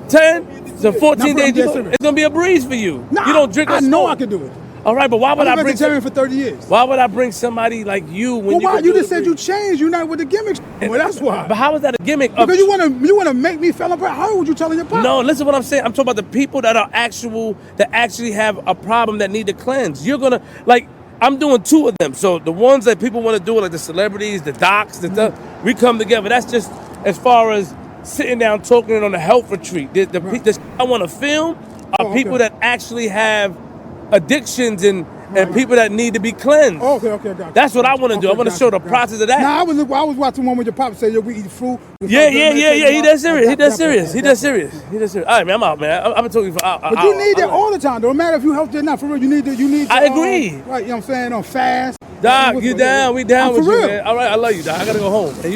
A: 10 to 14 days, it's going to be a breeze for you.
B: Nah,
A: you don't drink or
B: I know
A: smoke.
B: I can do it.
A: All right, but why would
B: I've
A: I
B: been
A: bring
B: vegetarian for 30 years.
A: Why would I bring somebody like you when
B: Well, why?
A: can
B: You
A: do
B: just
A: the
B: said you
A: breeze?
B: changed. You're not with the gimmicks. Well, that's why.
A: But how is that a gimmick?
B: Because you wanna make me feel apart. How would you telling your pop?
A: No, listen what I'm saying. I'm talking about the people that are that actually have a problem that need to cleanse. You're gonna I'm doing 2 of them. So the ones that people want to do, like the celebrities, the docs, we come together. That's just as far as sitting down talking on a health retreat. The I want to film are people that actually have addictions and people that need to be cleansed.
B: Okay, gotcha.
A: That's what I want to do. I want to show the process of that.
B: Now I was watching one with your pop say, yo, we eat fruit.
A: Yeah. He does serious. He does serious. All right, man. I'm out, man. I've been talking for hours.
B: But you need that all the time. Don't matter if you healthy or not. For real, you need.
A: I agree.
B: Right, you know what I'm saying? On fast.
A: Doc, you down? We down with
B: for
A: you,
B: real.
A: man. All right, I love you, Doc. I gotta go home.